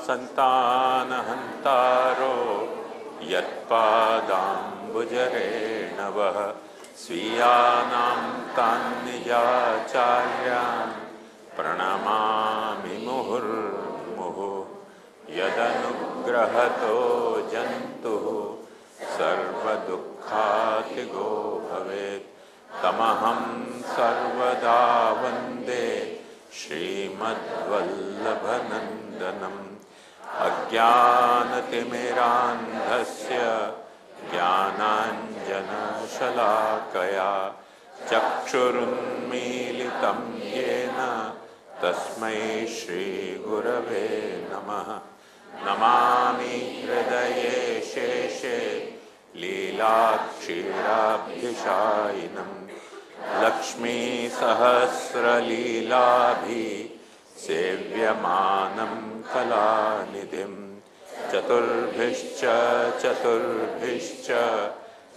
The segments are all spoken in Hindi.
संतानहन्तारो यत्पादाम्बुजरेणवः स्वीयानां तान्निजाचार्यान् प्रणमामि मुहुर्मुहुः। यदनुग्रहतो जन्तुः सर्वदुःखातिगो भवेत् तमहं सर्वदा वन्दे श्रीमद्वल्लभनन्दनम्। अज्ञानतिमिरान्धस्य ज्ञानाञ्जनशलाकया चक्षुरुन्मीलितं येन तस्मै श्रीगुरवे नमः। नमामि हृदये शेषे लीलाक्षीराब्धिशायिनं लक्ष्मीसहस्रलीलाभि सेव्यमानं कलानिधिं। चतुर्भिश्च चतुर्भिश्च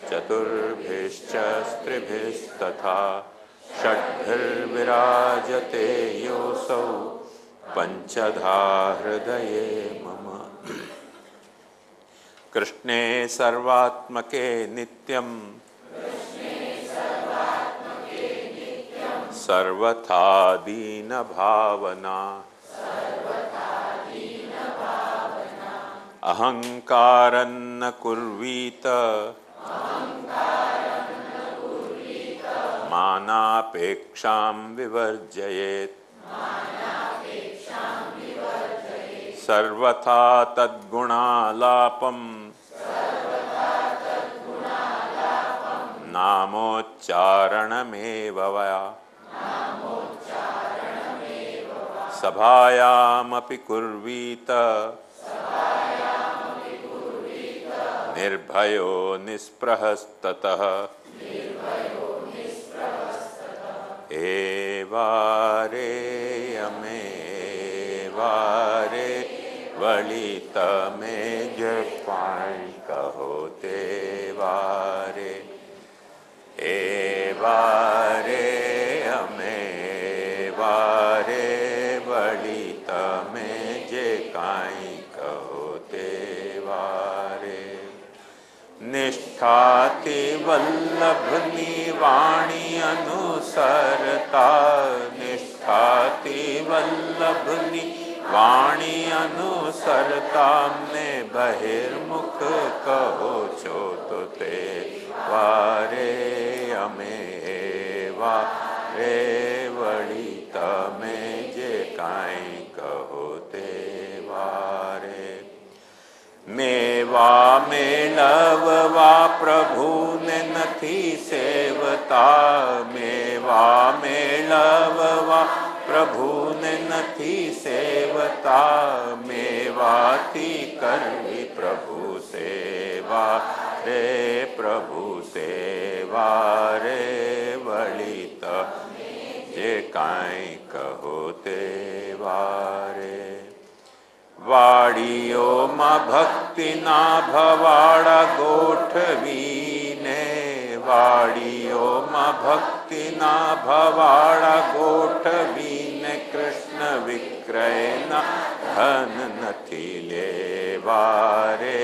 चतुर्भिश्च स्त्रिभिस्तथा षड्भिर्विराजते योऽसौ पञ्चधा हृदये मम। कृष्णे सर्वात्मके नित्यं सर्वथा दीनभावना अहंकारन्न कुर्वीत मानापेक्षां विवर्जयेत्। सर्वथा तद्गुणालापं नामोच्चारणमेव वया सभायामपि कुर्वीत निर्भयो निस्पृहस्ततः। एवारे अमेवारे वलित में जपाई कहो तेवारे। एवारे अमेवारे वलित में जे काई कहो तेवारे। निष्ठाति वल्लभनी वाणी अनुसरता निष्ठाति वल्लभनी वाणी अनुसरता ने बहिर्मुख कहो छो तो ते वारे अमे वारे वलित में जे काई कहो ते वारे। मेवा मेलववा प्रभु ने नथी सेवता मेवा मेलववा प्रभु ने नथी सेवता मेवाती करवी प्रभु सेवा रे प्रभु सेवा रे वलित जे काई कहो ते वारे। वाड़ियो माँ भक्ति ना भवाड़ा गोठवीने वाड़ियो माँ भक्ति ना भवाड़ा गोठवीने कृष्ण विक्रय ना धन नथी लेवारे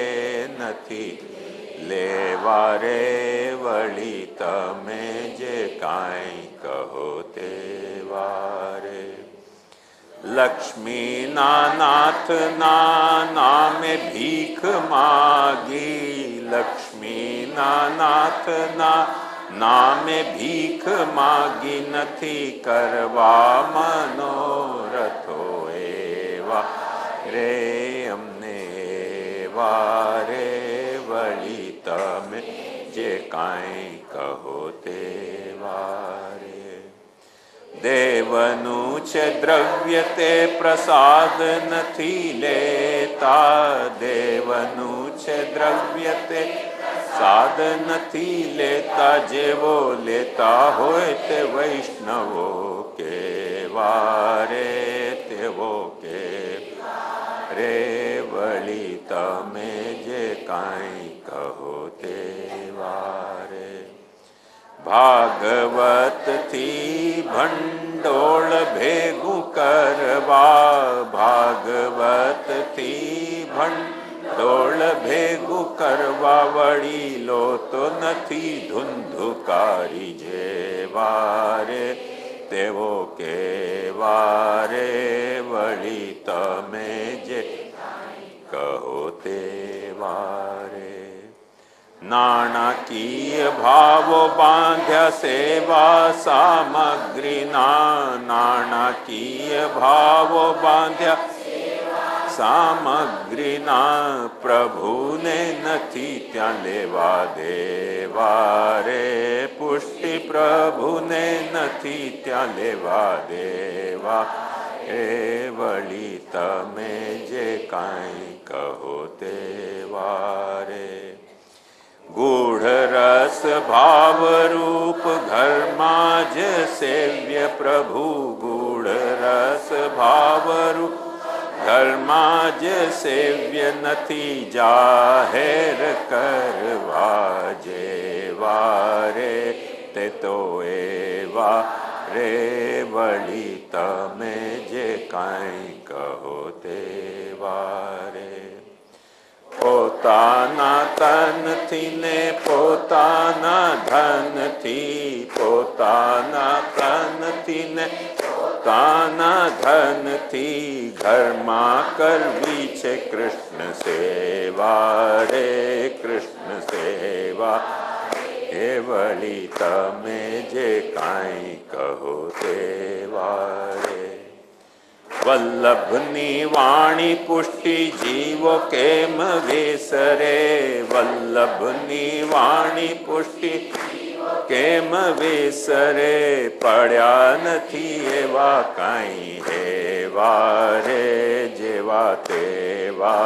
नथी लेवारे वलित में जे काई कहो ते वारे। लक्ष्मी नाथ नाम भीख मागी लक्ष्मी नाथ नाम भीख मागी नथी करवा मनोरथो एवा रे अमने वारे वलित में जे काई कहो ते वारे। देवनु छे द्रव्य ते प्रसाद नथी लेता देवनु छे द्रव्य ते साध नथी लेता जेवो लेता होय ते वैष्णवो के वारे तेवो के रे वलित में जे काई कहो ते वारे। भागवत थी भंड ભંડોળ ભેગું કરવા ભાગવતથી ભંડોળ ભેગું કરવા વડીલો તો નથી ધુંધુકારી જેવા રે તેવો કેવા રે વળી તમે જે કહો તેવા રે નાણાકીય ભાવો બાંધ્યા સેવા સામગ્રીના નાણાકીય ભાવો બાંધ્યા સામગ્રીના પ્રભુને નથી ત્યાં લેવા દેવા રે પુષ્ટિ પ્રભુને નથી ત્યાં લેવા દેવા એ વળી તમે જે કાંઈ કહો તેવા રે ગૂઢ રસ ભાવ રૂપ ઘરમાં જ સેવ્ય પ્રભુ ગૂઢ રસ ભાવ રૂપ ઘરમાં જ સેવ્ય નથી જાહેર કરવા જેવા રે તે તો એવા રે વળી તમે જે કાંઈ કહો તેવા રે પોતાના તનથી ને પોતાના ધનથી પોતાના તનથી ને પોતાના ધનથી ઘરમાં કરવી છે કૃષ્ણ સેવા રે કૃષ્ણ સેવા એ વળી તમે જે કાંઈ કહો તેવા રે વલ્લભની વાણી પુષ્ટિ જીવો કેમ વેસરે વલ્લભની વાણી પુષ્ટિ કેમ વેસરે પડ્યા નથી એવા કાંઈ હેવા રે જેવા તેવા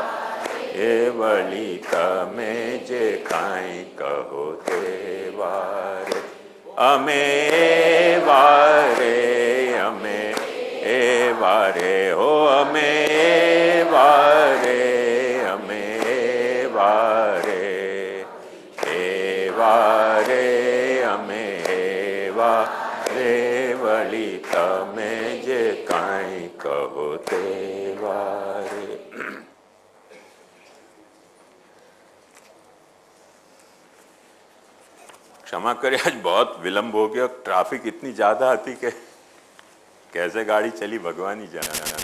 એ વળી તમે જે કાંઈ કહો તેવા રે અમે વારે અમે વારે હો અમે વારે અમે વારે વારે અમે વારે વળી તમે જે કાંઈ કહો તે વારે क्षमा करें आज बहुत विलंब हो गया ट्रैफिक इतनी ज़्यादा थी कि कैसे गाड़ी चली भगवान ही जाने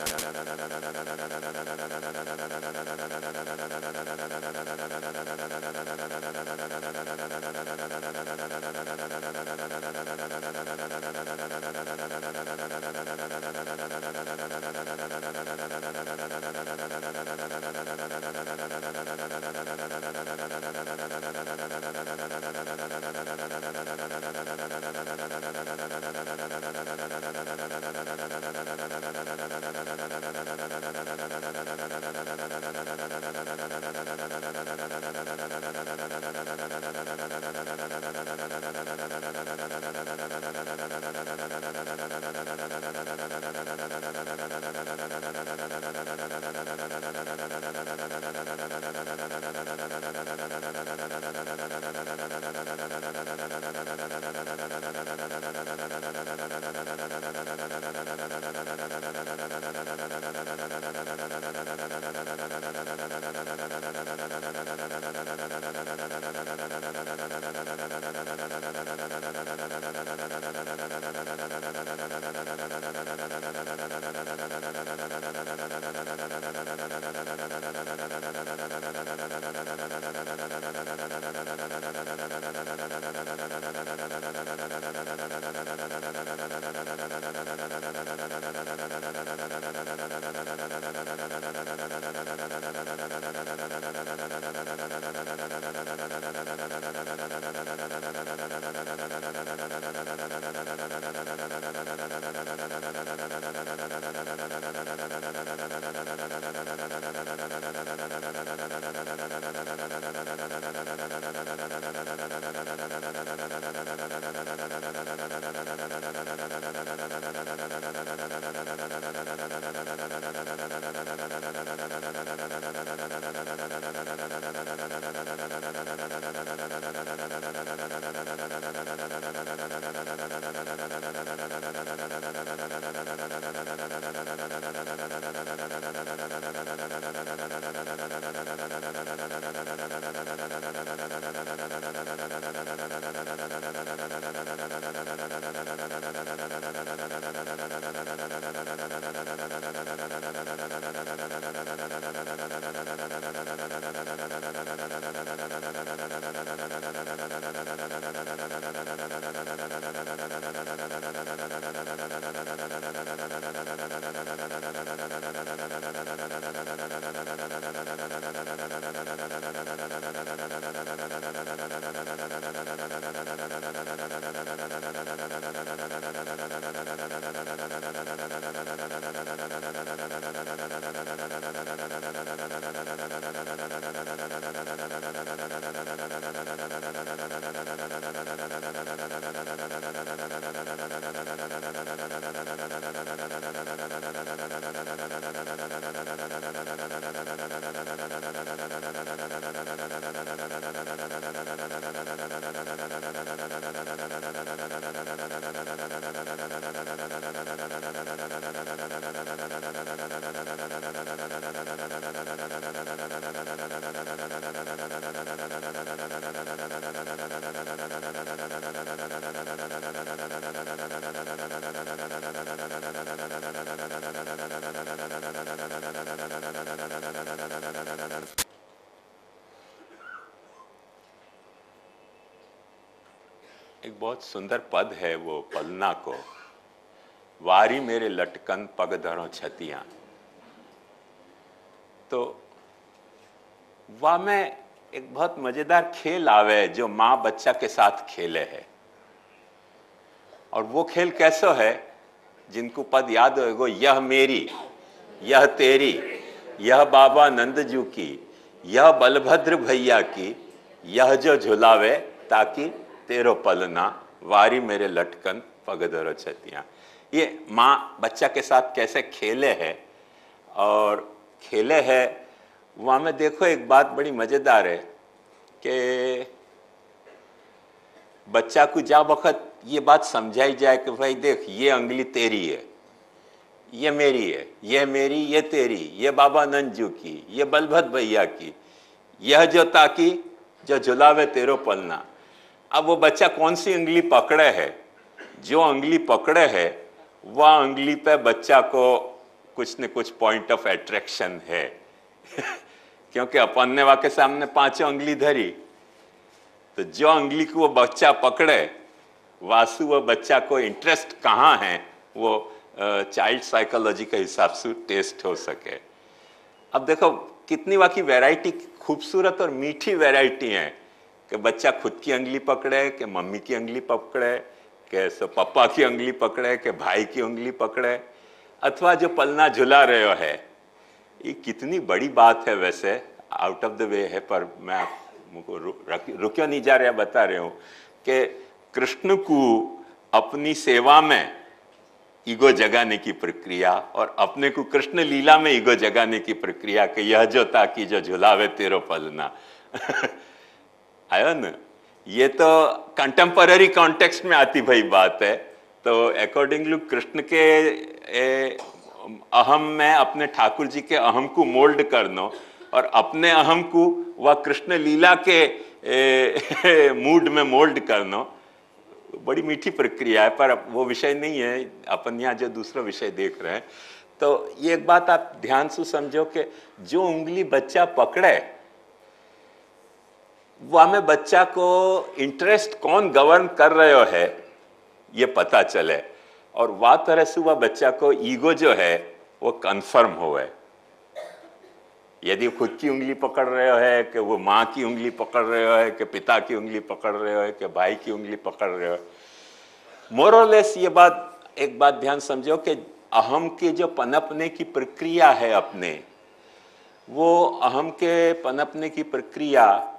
एक बहुत सुंदर पद है वो पलना को, वारी मेरे लटकन पग धरो छतियां। तो वह में एक बहुत मजेदार खेल आवे जो माँ बच्चा के साथ खेले है। और वो खेल कैसो है, जिनको पद याद होगा, यह मेरी, यह तेरी, यह बाबा नंदजू की, यह बलभद्र भैया की, यह जो झुलावे ताकि तेरो पलना, वारी मेरे लटकन पग धरो छतियां। ये माँ बच्चा के साथ कैसे खेले है और खेले है। वहाँ में देखो एक बात बड़ी मजेदार है कि बच्चा को जा वक्त ये बात समझाई जाए कि भाई देख, ये अंगली तेरी है, ये मेरी है, ये मेरी, ये तेरी, ये बाबा नंदजू की, ये बलभद्र भैया की, यह जो ताकि जो झुलावे तेरो पलना। अब वो बच्चा कौन सी अंगली पकड़े है, जो अंगली पकड़े है वह अंगली पे बच्चा को कुछ न कुछ पॉइंट ऑफ अट्रैक्शन है क्योंकि अपन ने वहाँ के सामने पांचों अंगली धरी, तो जो अंगली को वो बच्चा पकड़े वासु वो बच्चा को इंटरेस्ट कहाँ है, वो चाइल्ड साइकोलॉजी के हिसाब से टेस्ट हो सके। अब देखो कितनी वहाँ की वैरायटी, खूबसूरत और मीठी वैरायटी है कि बच्चा खुद की अंगली पकड़े, कि मम्मी की अंगली पकड़े, कि पापा की अंगली पकड़े, कि भाई की अंगली पकड़े, अथवा जो पलना झुला रहे हो है। ये कितनी बड़ी बात है, वैसे आउट ऑफ द वे है, पर मैं मुझको रुक्यो नहीं जा रहा, बता रहे हूँ कि कृष्ण को अपनी सेवा में ईगो जगाने की प्रक्रिया और अपने को कृष्ण लीला में ईगो जगाने की प्रक्रिया कि यह जो ताकि जो झुलावे तेरो पलना आयो न। ये तो कंटेम्पररी कॉन्टेक्स्ट में आती भाई बात है। तो अकॉर्डिंगली कृष्ण के अहम में अपने ठाकुर जी के अहम को मोल्ड करना और अपने अहम को वह कृष्ण लीला के मूड में मोल्ड करना बड़ी मीठी प्रक्रिया है, पर वो विषय नहीं है, अपन यहाँ जो दूसरा विषय देख रहे हैं। तो ये एक बात आप ध्यान से समझो कि जो उंगली बच्चा पकड़े वह में बच्चा को इंटरेस्ट कौन गवर्न कर रहे हो है ये पता चले, और वह तरह से वह बच्चा को ईगो जो है वो कंफर्म होवे। यदि खुद की उंगली पकड़ रहे हो है, कि वो माँ की उंगली पकड़ रहे हो है, कि पिता की उंगली पकड़ रहे हो है, कि भाई की उंगली पकड़ रहे हो, मोर और लेस ये बात, एक बात ध्यान समझो कि अहम के जो पनपने की प्रक्रिया है अपने, वो अहम के पनपने की प्रक्रिया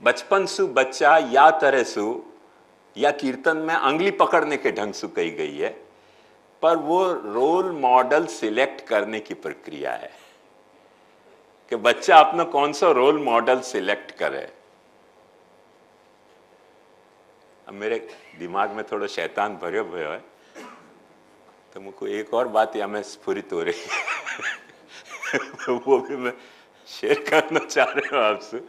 बचपन से बच्चा या तरह से या कीर्तन में अंगली पकड़ने के ढंग से कही गई है, पर वो रोल मॉडल सिलेक्ट करने की प्रक्रिया है कि बच्चा अपना कौन सा रोल मॉडल सिलेक्ट करे। अब मेरे दिमाग में थोड़ा शैतान भरे हुए है, तो मुझको एक और बात या में स्फुरित हो रही है वो भी मैं शेयर करना चाह रहा हूं आपसे।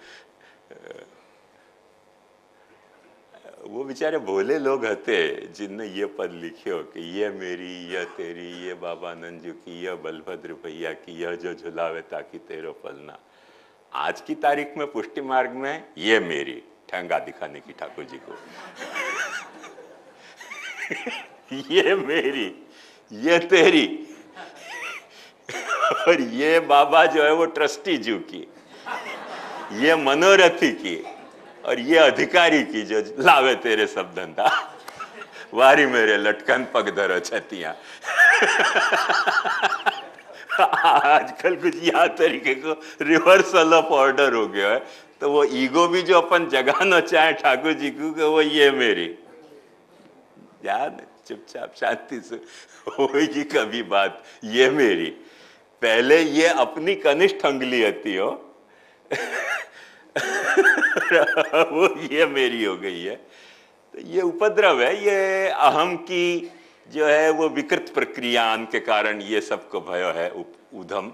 वो बेचारे भोले लोग हते जिनने ये पद लिखे हो कि ये मेरी, यह तेरी, ये बाबा नंदजू की, यह बलभद्र भैया की, यह जो झुलावे ताकि तेरो पलना। आज की तारीख में पुष्टि मार्ग में ये मेरी ठंगा दिखाने की ठाकुर जी को ये मेरी, ये तेरी और ये बाबा जो है वो ट्रस्टी जू की, ये मनोरथी की और ये अधिकारी की जो लावे तेरे सब धंधा, वारी मेरे लटकन पग धरो छतियां आजकल कुछ यहाँ तरीके को रिवर्सल ऑफ ऑर्डर हो गया है। तो वो ईगो भी जो अपन जगाना चाहे ठाकुर जी को कि वो ये मेरी, याद चुपचाप शांति से होगी कभी बात, ये मेरी। पहले ये अपनी कनिष्ठ अंगुली होती हो वो ये मेरी हो गई है। तो ये उपद्रव है, ये अहम की जो है वो विकृत प्रक्रिया के कारण ये सबको भयो है उधम।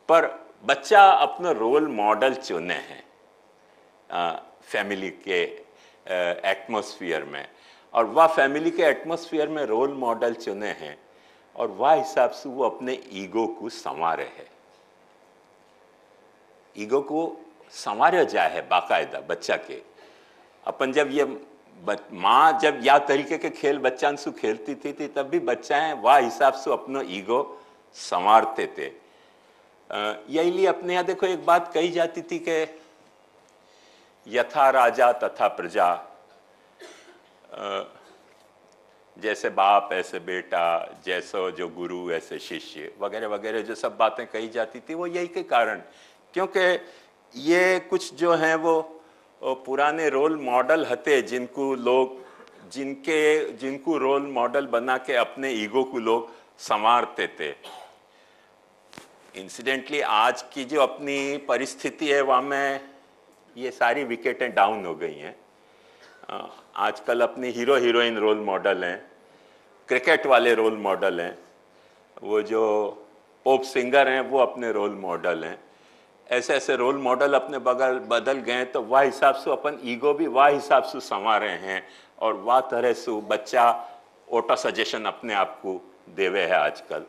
पर बच्चा अपना रोल मॉडल चुने हैं फैमिली के एटमॉस्फेयर में, और वह फैमिली के एटमॉस्फेयर में रोल मॉडल चुने हैं और वह हिसाब से वो अपने ईगो को संवारे है। ईगो को संवारा जाए है बाकायदा बच्चा के अपन जब ये माँ जब या तरीके के खेल बच्चान सु खेलती थी तब भी बच्चाएं वाह हिसाब से अपनो ईगो संवारते थे। यही लिए अपने यहाँ देखो एक बात कही जाती थी कि यथा राजा तथा प्रजा, जैसे बाप ऐसे बेटा, जैसो जो गुरु ऐसे शिष्य, वगैरह वगैरह जो सब बातें कही जाती थी वो यही के कारण, क्योंकि ये कुछ जो हैं वो पुराने रोल मॉडल हते जिनको लोग जिनको रोल मॉडल बना के अपने ईगो को लोग संवारते थे। इंसिडेंटली आज की जो अपनी परिस्थिति है वहाँ में ये सारी विकेटें डाउन हो गई हैं। आजकल अपनी हीरो हीरोइन रोल मॉडल हैं, क्रिकेट वाले रोल मॉडल हैं, वो जो पॉप सिंगर हैं वो अपने रोल मॉडल हैं। ऐसे ऐसे रोल मॉडल अपने बगल बदल गए तो वाह हिसाब से अपन ईगो भी वाह हिसाब से संवारे हैं और वाह तरह से बच्चा ऑटो सजेशन अपने आप को देवे है। आजकल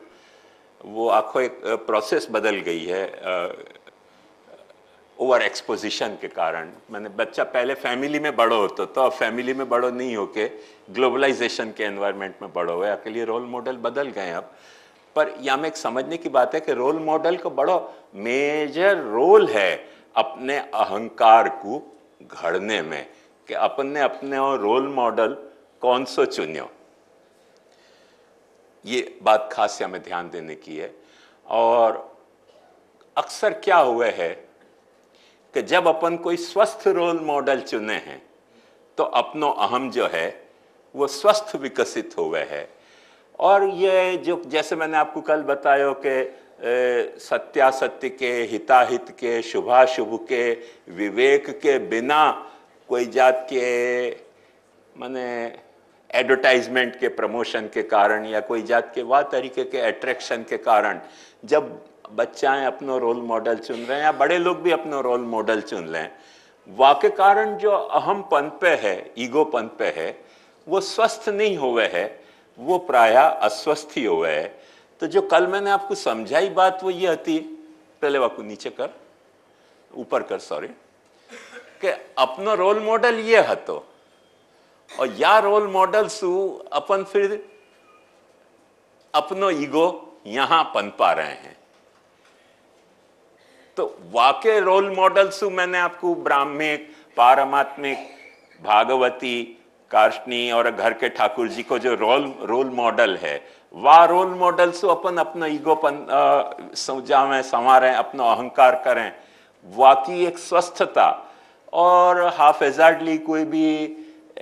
वो आखो एक प्रोसेस बदल गई है ओवर एक्सपोजिशन के कारण। मैंने बच्चा पहले फैमिली में बड़ो होता तो अब फैमिली में बड़ो नहीं होके ग्लोबलाइजेशन के एनवायरनमेंट में बड़ो हुए, के लिए रोल मॉडल बदल गए अब। पर यहाँ में एक समझने की बात है कि रोल मॉडल का बड़ा मेजर रोल है अपने अहंकार को घड़ने में, कि अपन ने अपने रोल मॉडल कौन सो चुनियो, ये बात खास हमें ध्यान देने की है। और अक्सर क्या हुआ है कि जब अपन कोई स्वस्थ रोल मॉडल चुने हैं तो अपनो अहम जो है वो स्वस्थ विकसित हुए है। और ये जो जैसे मैंने आपको कल बताया कि सत्यासत्य के, हिताहित के, शुभाशुभ के, विवेक के बिना कोई जात के माने एडवर्टाइजमेंट के प्रमोशन के कारण या कोई जात के वाह तरीके के अट्रैक्शन के कारण जब बच्चाएं अपना रोल मॉडल चुन रहे हैं या बड़े लोग भी अपना रोल मॉडल चुन लें, वाह के कारण जो अहम पन पे है, ईगो पन पे है, वो स्वस्थ नहीं हुए है, वो प्रायः अस्वस्थ ही हुए है। तो जो कल मैंने आपको समझाई बात वो ये थी, पहले वाको नीचे कर, ऊपर कर, सॉरी, कि अपना रोल मॉडल ये हतो और या रोल मॉडल सु अपन फिर अपनो ईगो यहां पनपा रहे हैं। तो वाकई रोल मॉडल सु मैंने आपको ब्राह्मिक, पारमात्मिक, भागवती, कार्ष्णी और घर के ठाकुर जी को जो रोल मॉडल है, वह रोल मॉडल सु अपन अपना ईगोपन समझावें, संवारें, अपना अहंकार करें, वाकई एक स्वस्थता और हाफिजार्डली कोई भी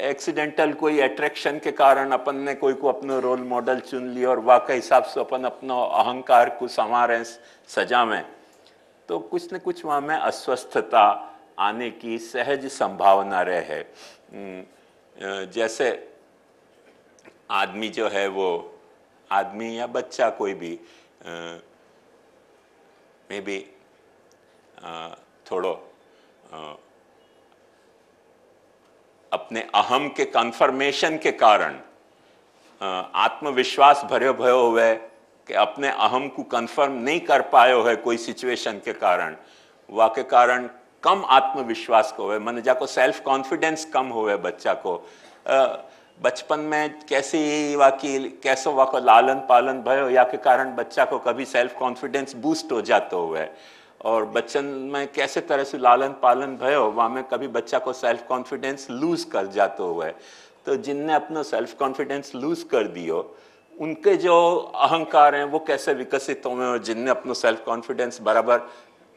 एक्सीडेंटल कोई अट्रैक्शन के कारण अपन ने कोई को अपना रोल मॉडल चुन लिया और वाकई हिसाब से अपन अपना अहंकार को संवारें, सजावें, तो कुछ न कुछ वहाँ में अस्वस्थता आने की सहज संभावना रहे है। जैसे आदमी जो है वो आदमी या बच्चा कोई भी मे बी थोड़ो अपने अहम के कन्फर्मेशन के कारण आत्मविश्वास भरे भयो हुए कि अपने अहम को कंफर्म नहीं कर पायो है कोई सिचुएशन के कारण, वा के कारण कम आत्मविश्वास को हुए, मन जाको सेल्फ कॉन्फिडेंस कम हुए बच्चा को। बचपन में कैसो वाको लालन पालन भयो या के कारण बच्चा को कभी सेल्फ कॉन्फिडेंस बूस्ट हो जाते हुए, और बच्चन में कैसे तरह से लालन पालन भयो वहाँ में कभी बच्चा को सेल्फ कॉन्फिडेंस लूज कर जाते हुए। तो जिनने अपना सेल्फ कॉन्फिडेंस लूज कर दियो उनके जो अहंकार हैं वो कैसे विकसित हुए, और जिनने अपना सेल्फ कॉन्फिडेंस बराबर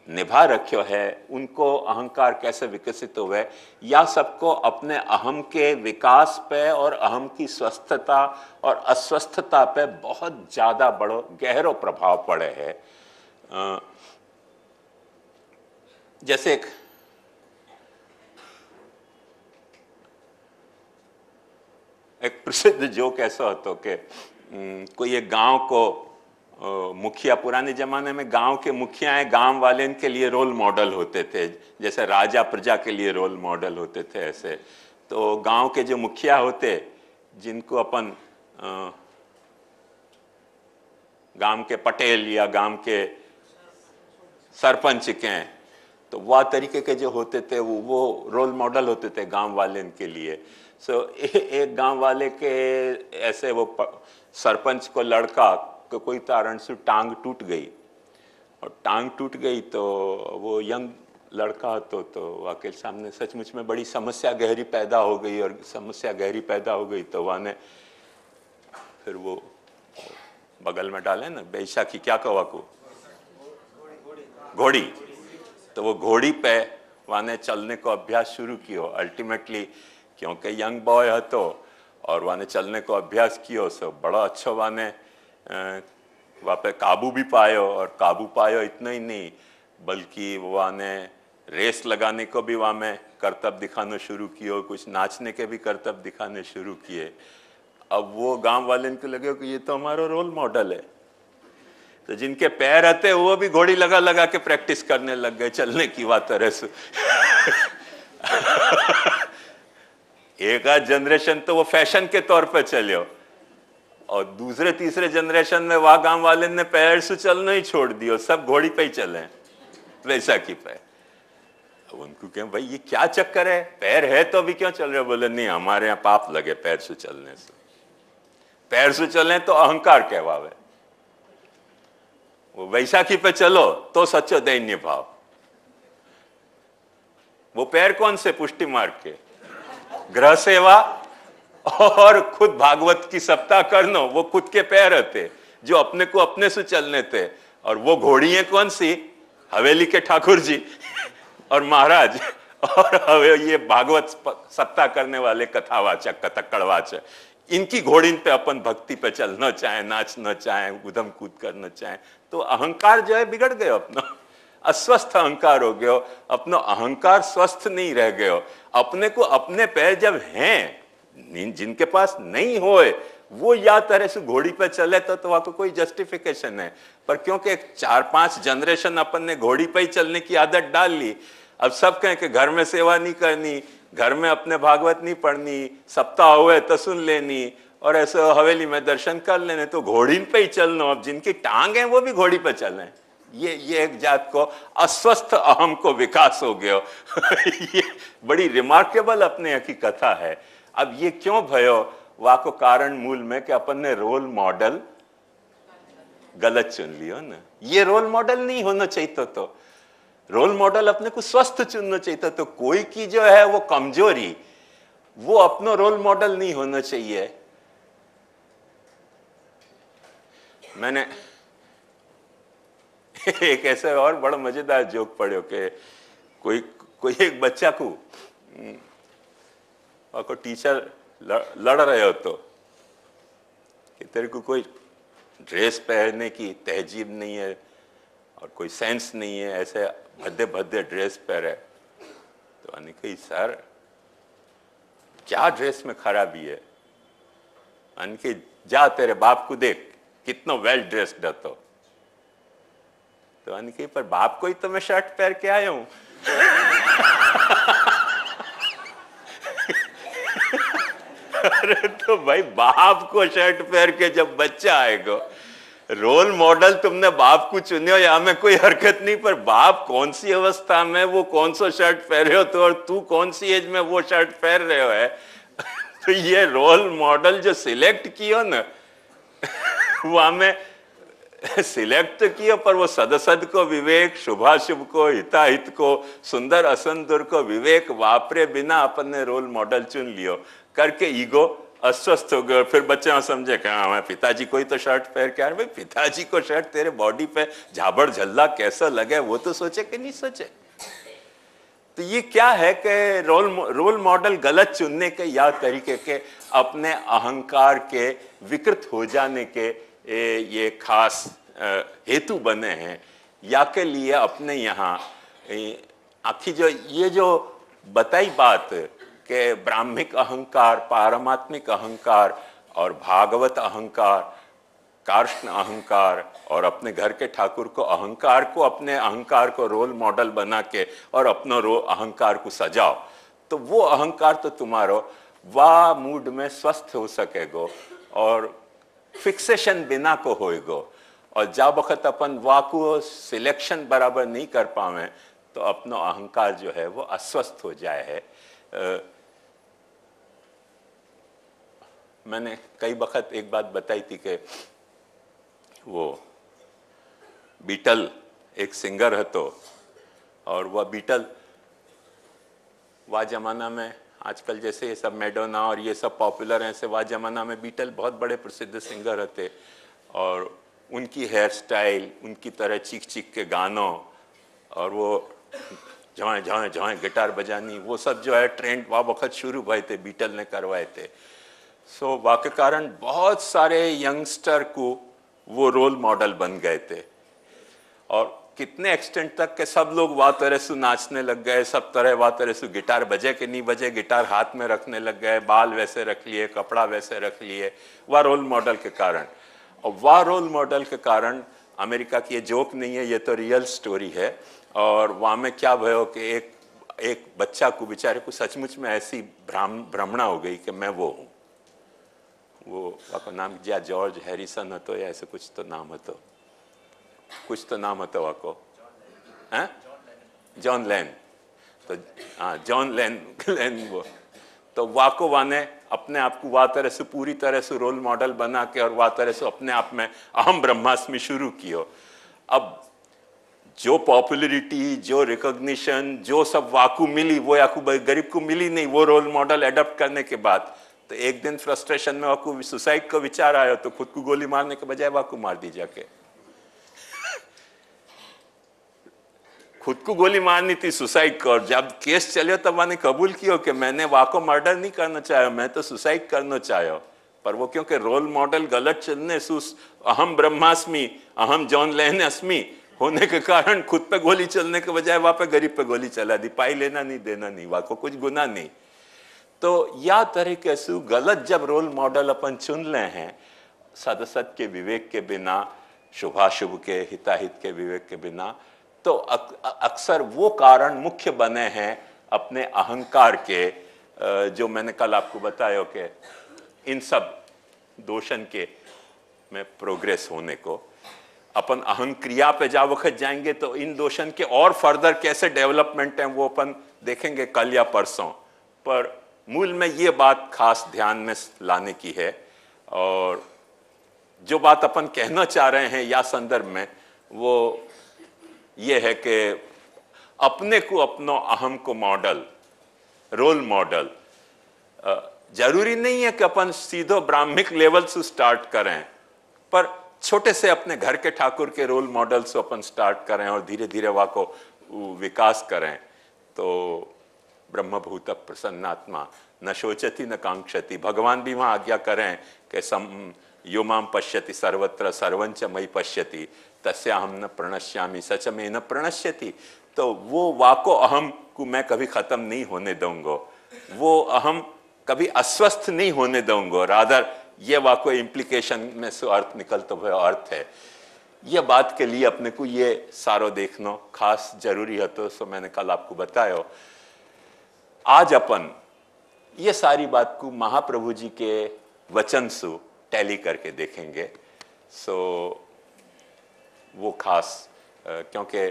निभा रखो है उनको अहंकार कैसे विकसित हुए, या सबको अपने अहम के विकास पे और अहम की स्वस्थता और अस्वस्थता पे बहुत ज़्यादा बड़ो गहरो प्रभाव पड़े है। जैसे एक प्रसिद्ध जोक ऐसा होता कि कोई एक गांव को मुखिया, पुराने जमाने में गांव के मुखिया गांव वाले के लिए रोल मॉडल होते थे, जैसे राजा प्रजा के लिए रोल मॉडल होते थे ऐसे। तो गांव के जो मुखिया होते जिनको अपन गांव के पटेल या गांव के सरपंच के, तो वह तरीके के जो होते थे वो रोल मॉडल होते थे गांव वाले के लिए। एक गांव वाले के ऐसे वो सरपंच को लड़का को कोई कारण से टांग टूट गई, और टांग टूट गई तो वो यंग लड़का तो आपके सामने सचमुच में बड़ी समस्या गहरी पैदा हो गई, और समस्या गहरी पैदा हो गई तो वहाँ ने फिर वो बगल में डाले ना बैसाखी क्या कवा को घोड़ी, तो वो घोड़ी पे वाने चलने को अभ्यास शुरू किया अल्टीमेटली, क्योंकि यंग बॉय है तो, और वाने चलने को अभ्यास किया सो बड़ा अच्छा वाने वहाँ पे काबू भी पायो, और काबू पायो इतना ही नहीं बल्कि वाने रेस लगाने को भी वहाँ में करतब दिखाना शुरू किया, कुछ नाचने के भी करतब दिखाने शुरू किए। अब वो गांव वाले को लगे कि ये तो हमारा रोल मॉडल है, तो जिनके पैर आते वो भी घोड़ी लगा लगा के प्रैक्टिस करने लग गए चलने की बात तरह से। एक आध जनरेशन तो वो फैशन के तौर पे चलियो, और दूसरे तीसरे जनरेशन में वह गांव वाले ने पैर से चलना ही छोड़ दियो, सब घोड़ी पे ही चले वैसाखी पे। अब उनको कहें भाई ये क्या चक्कर है, पैर है तो भी क्यों चल रहे हो? बोले नहीं हमारे यहाँ पाप लगे पैर से चलने से, पैर से चले तो अहंकार कहवावे, वो वैसाखी पे चलो तो सच्चो दैन्य भाव। वो पैर कौन से पुष्टि मार्ग के, ग्रह सेवा और खुद भागवत की सप्ताह करनो, वो खुद के पैर थे जो अपने को अपने से चलने थे। और वो घोड़ी है कौन सी, हवेली के ठाकुर जी और महाराज, और ये भागवत सप्ताह करने वाले कथावाचक कथकड़वाचक, इनकी घोड़ी पे अपन भक्ति पे चलना चाहे, नाचना चाहे, उधम कूद करना चाहे, तो अहंकार जो है बिगड़ गए, अपना अस्वस्थ अहंकार हो गयो, अपना अहंकार स्वस्थ नहीं रह गयो। अपने को अपने पैर जब हैं, जिनके पास नहीं होए वो या तरह से घोड़ी पे चले तो वहां को कोई जस्टिफिकेशन है, पर क्योंकि 4-5 जनरेशन अपन ने घोड़ी पे ही चलने की आदत डाल ली, अब सब कहें कि घर में सेवा नहीं करनी, घर में अपने भागवत नहीं पढ़नी, सप्ताह हुए तो सुन लेनी, और ऐसे हवेली में दर्शन कर लेने, तो घोड़ी पे ही चलना। अब जिनकी टांग है वो भी घोड़ी पे चलें, ये एक जात को अस्वस्थ अहम को विकास हो गया। ये बड़ी रिमार्केबल अपने यहाँ की कथा है। अब ये क्यों भयो, वह को कारण मूल में कि अपन ने रोल मॉडल गलत चुन लियो ना। ये रोल मॉडल नहीं होना चाहिए, तो रोल मॉडल अपने को स्वस्थ चुनना चाहिए। तो कोई की जो है वो कमजोरी, वो अपना रोल मॉडल नहीं होना चाहिए। मैंने एक ऐसे और बड़ा मजेदार जोक पढ़ो कि कोई एक बच्चा को टीचर लड़ रहे हो तो कि तेरे को कोई ड्रेस पहनने की तहजीब नहीं है और कोई सेंस नहीं है, ऐसे भद्दे भद्दे ड्रेस पहने। तो मैंने कही सर क्या ड्रेस में खराबी है? मैंने कही जा तेरे बाप को देख कितना वेल ड्रेस्ड है। तो मैंने कही पर बाप को ही तो मैं शर्ट पहन के आया हूं। अरे तो भाई बाप को शर्ट पहन के जब बच्चा आएगा, रोल मॉडल तुमने बाप को चुने, या में कोई हरकत नहीं, पर बाप कौन सी अवस्था में वो कौन सा शर्ट पहन रहे हो तो, और तू कौन सी एज में वो शर्ट पहन रहे हो है। तो ये रोल मॉडल जो सिलेक्ट किया ना, वहां में सिलेक्ट तो किया, पर वो सदसद को विवेक, शुभाशुभ को, हिताहित को, सुंदर असुंदर को विवेक वापरे बिना अपन ने रोल मॉडल चुन लियो करके ईगो अस्वस्थ हो गए। फिर बच्चे समझे कि हाँ पिताजी को ही तो शर्ट पहन के आ रहे। भाई पिताजी को शर्ट तेरे बॉडी पे झाबड़ झल्ला कैसा लगे वो तो सोचे कि नहीं सोचे। तो ये क्या है कि रोल मॉडल गलत चुनने के या तरीके के अपने अहंकार के विकृत हो जाने के ये खास हेतु बने हैं, या के लिए अपने यहाँ आखिर जो ये जो बताई बात के ब्राह्मिक अहंकार, पारमात्मिक अहंकार और भागवत अहंकार, कार्ष्ण अहंकार और अपने घर के ठाकुर को अहंकार को, अपने अहंकार को रोल मॉडल बना के और अपना अहंकार को सजाओ, तो वो अहंकार तो तुम्हारो वाह मूड में स्वस्थ हो सकेगो और फिक्सेशन बिना को होएगो। और जा वक्त अपन वाह को सिलेक्शन बराबर नहीं कर पावे तो अपना अहंकार जो है वो अस्वस्थ हो जाए है। मैंने कई वक्त एक बात बताई थी कि वो बीटल एक सिंगर है, तो और वह बीटल वह जमाना में, आजकल जैसे ये सब मैडोना और ये सब पॉपुलर हैं, ऐसे वह जमाना में बीटल बहुत बड़े प्रसिद्ध सिंगर रहते, और उनकी हेयर स्टाइल, उनकी तरह चीख चीख के गानों, और वो झाए झाए झाए गिटार बजानी, वो सब जो है ट्रेंड वह वक्त शुरू हुए थे, बीटल ने करवाए थे। सो वाके कारण बहुत सारे यंगस्टर को वो रोल मॉडल बन गए थे, और कितने एक्सटेंट तक के सब लोग वाह तरह से नाचने लग गए, सब तरह वाह तरह से गिटार बजे कि नहीं बजे, गिटार हाथ में रखने लग गए, बाल वैसे रख लिए, कपड़ा वैसे रख लिए, वह रोल मॉडल के कारण। और वह रोल मॉडल के कारण, अमेरिका की ये जोक नहीं है, ये तो रियल स्टोरी है। और वहाँ में क्या भयो कि एक बच्चा को, बेचारे को सचमुच में ऐसी भ्रमणा हो गई कि मैं वो हूँ। वो आपका नाम क्या, जॉर्ज हैरिसन है तो, या ऐसे कुछ तो नाम है, तो कुछ तो नाम होता वाको, हैं, जॉन लेन, तो हाँ जॉन लेन वो, तो वाको वाने अपने आप को वाह तरह से पूरी तरह से रोल मॉडल बना के और वाह तरह से अपने आप में अहम ब्रह्मास्मि शुरू कियो। अब जो पॉपुलरिटी, जो रिकॉग्निशन, जो सब वाकू मिली, वो याकू गरीब को मिली नहीं, वो रोल मॉडल एडॉप्ट करने के बाद। तो एक दिन फ्रस्ट्रेशन में वाकू सुसाइड का विचार आया, तो खुद को गोली मारने के बजाय वाकू मार दी जाके। खुद को गोली मारनी थी, सुसाइड कर। जब केस चले तब मैंने कबूल किया कि मैंने वाको मर्डर नहीं करना चाहा, मैं तो सुसाइड करना चाहा। पर वो क्योंकि रोल मॉडल गलत चलने से, अहम ब्रह्मास्मि, अहम जॉन लेन अस्मि होने के कारण खुद पे गोली चलने के बजाय वहां पे गरीब पे गोली चला दी। पाई लेना नहीं, देना नहीं, वाको कुछ गुना नहीं। तो या तरीके से गलत जब रोल मॉडल अपन चुन ले हैं, सदसत के विवेक के बिना, शुभाशुभ के हिताहित के विवेक के बिना, तो अक्सर वो कारण मुख्य बने हैं अपने अहंकार के, जो मैंने कल आपको बताया कि इन सब दोषण के में प्रोग्रेस होने को। अपन अहंक्रिया पे जा वक्त जाएंगे तो इन दोषण के और फर्दर कैसे डेवलपमेंट हैं वो अपन देखेंगे कल या परसों। पर मूल में ये बात खास ध्यान में लाने की है, और जो बात अपन कहना चाह रहे हैं या संदर्भ में, वो ये है कि अपने को, अपनो अहम को मॉडल, रोल मॉडल, जरूरी नहीं है कि अपन सीधो ब्राह्मिक लेवल से स्टार्ट करें, पर छोटे से अपने घर के ठाकुर के रोल मॉडल से अपन स्टार्ट करें और धीरे धीरे वहाँ को विकास करें। तो ब्रह्मभूत प्रसन्नात्मा न शोचति न कांक्षति, भगवान भी वहाँ आज्ञा करें कि यो माम पश्यति सर्वत्र सर्वंच मयि पश्यति तस्याहम न प्रणश्यामि सच में न प्रणश्यति। तो वो वाको अहम को मैं कभी खत्म नहीं होने दूंगा, वो अहम कभी अस्वस्थ नहीं होने दूंगा। रादर ये वाको इम्प्लीकेशन में से अर्थ निकलता हुआ अर्थ है। ये बात के लिए अपने को ये सारो देखना खास जरूरी है। तो सो मैंने कल आपको बताया, आज अपन ये सारी बात को महाप्रभु जी के वचन से टैली करके देखेंगे। सो वो खास क्योंकि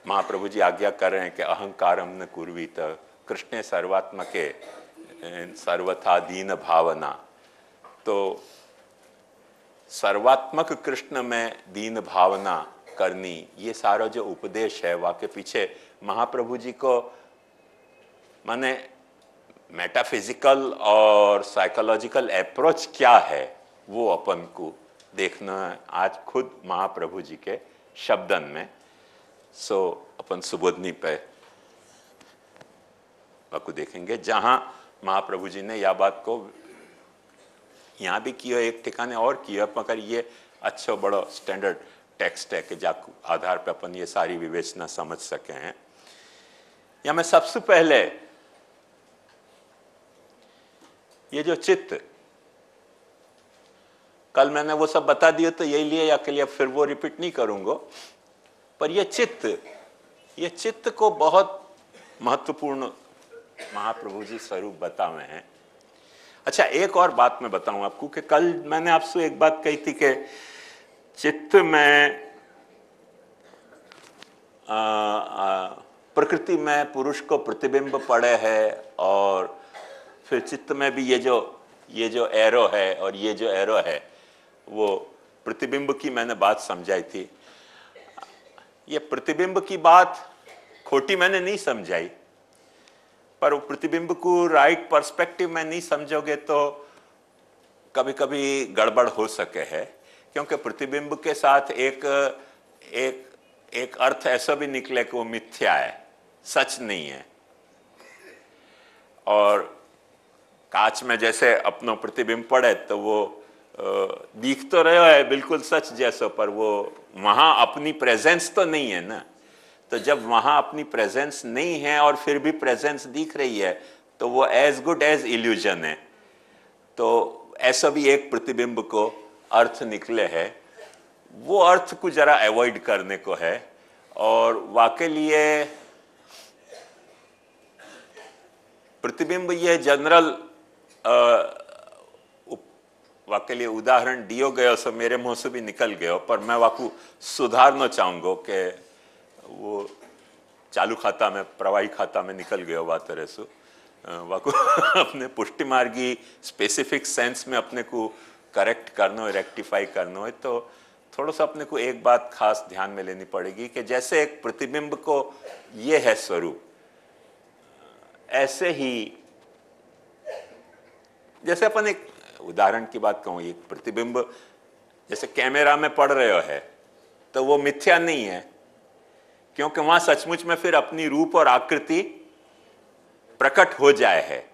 महाप्रभु जी आज्ञा कर रहे हैं कि अहंकारम न कुर्वीत कृष्णे सर्वात्मके सर्वथा दीन भावना। तो सर्वात्मक कृष्ण में दीन भावना करनी, ये सारा जो उपदेश है वाके पीछे महाप्रभु जी को माने मेटाफिजिकल और साइकोलॉजिकल अप्रोच क्या है वो अपन को देखना है आज खुद महाप्रभु जी के शब्दन में। सो अपन सुबोधनी पे आपको देखेंगे जहां महाप्रभु जी ने यह बात को यहाँ भी किया, एक ठिकाने और किया, मगर ये अच्छा बड़ा स्टैंडर्ड टेक्स्ट है कि जाकू आधार पे अपन ये सारी विवेचना समझ सके हैं। या मैं सबसे पहले ये जो चित्त, कल मैंने वो सब बता दिया तो यही लिए या के लिए फिर वो रिपीट नहीं करूंगा, पर ये चित्त को बहुत महत्वपूर्ण महाप्रभु जी स्वरूप बतावे हैं। अच्छा, एक और बात मैं बताऊं आपको कि कल मैंने आपसे एक बात कही थी कि चित्त में प्रकृति में पुरुष को प्रतिबिंब पड़े है, और फिर चित्त में भी ये जो एरो है और ये जो एरो है वो प्रतिबिंब की मैंने बात समझाई थी। ये प्रतिबिंब की बात खोटी मैंने नहीं समझाई, पर वो प्रतिबिंब को राइट पर्सपेक्टिव में नहीं समझोगे तो कभी कभी गड़बड़ हो सके है, क्योंकि प्रतिबिंब के साथ एक अर्थ ऐसा भी निकले कि वो मिथ्या है, सच नहीं है। और कांच में जैसे अपनो प्रतिबिंब पड़े तो वो दिख तो रहा है बिल्कुल सच जैसा, पर वो वहां अपनी प्रेजेंस तो नहीं है ना। तो जब वहां अपनी प्रेजेंस नहीं है और फिर भी प्रेजेंस दिख रही है तो वो एज गुड एज इल्यूजन है। तो ऐसा भी एक प्रतिबिंब को अर्थ निकले है, वो अर्थ को जरा अवॉइड करने को है। और वाकई लिए प्रतिबिंब ये जनरल वाकई लिए उदाहरण दियो गयो सो मेरे मुंह से भी निकल गयो, पर मैं वाकू सुधारना चाहूंगा कि वो चालू खाता में प्रवाही खाता में निकल गयो बात तरह से वाकू अपने पुष्टि मार्गी स्पेसिफिक सेंस में अपने को करेक्ट करना हो, रेक्टिफाई करना हो, तो थोड़ा सा अपने को एक बात खास ध्यान में लेनी पड़ेगी कि जैसे एक प्रतिबिंब को ये है स्वरूप, ऐसे ही जैसे अपन एक उदाहरण की बात कहूं, एक प्रतिबिंब जैसे कैमरा में पड़ रहे हो है तो वो मिथ्या नहीं है, क्योंकि वहां सचमुच में फिर अपनी रूप और आकृति प्रकट हो जाए है,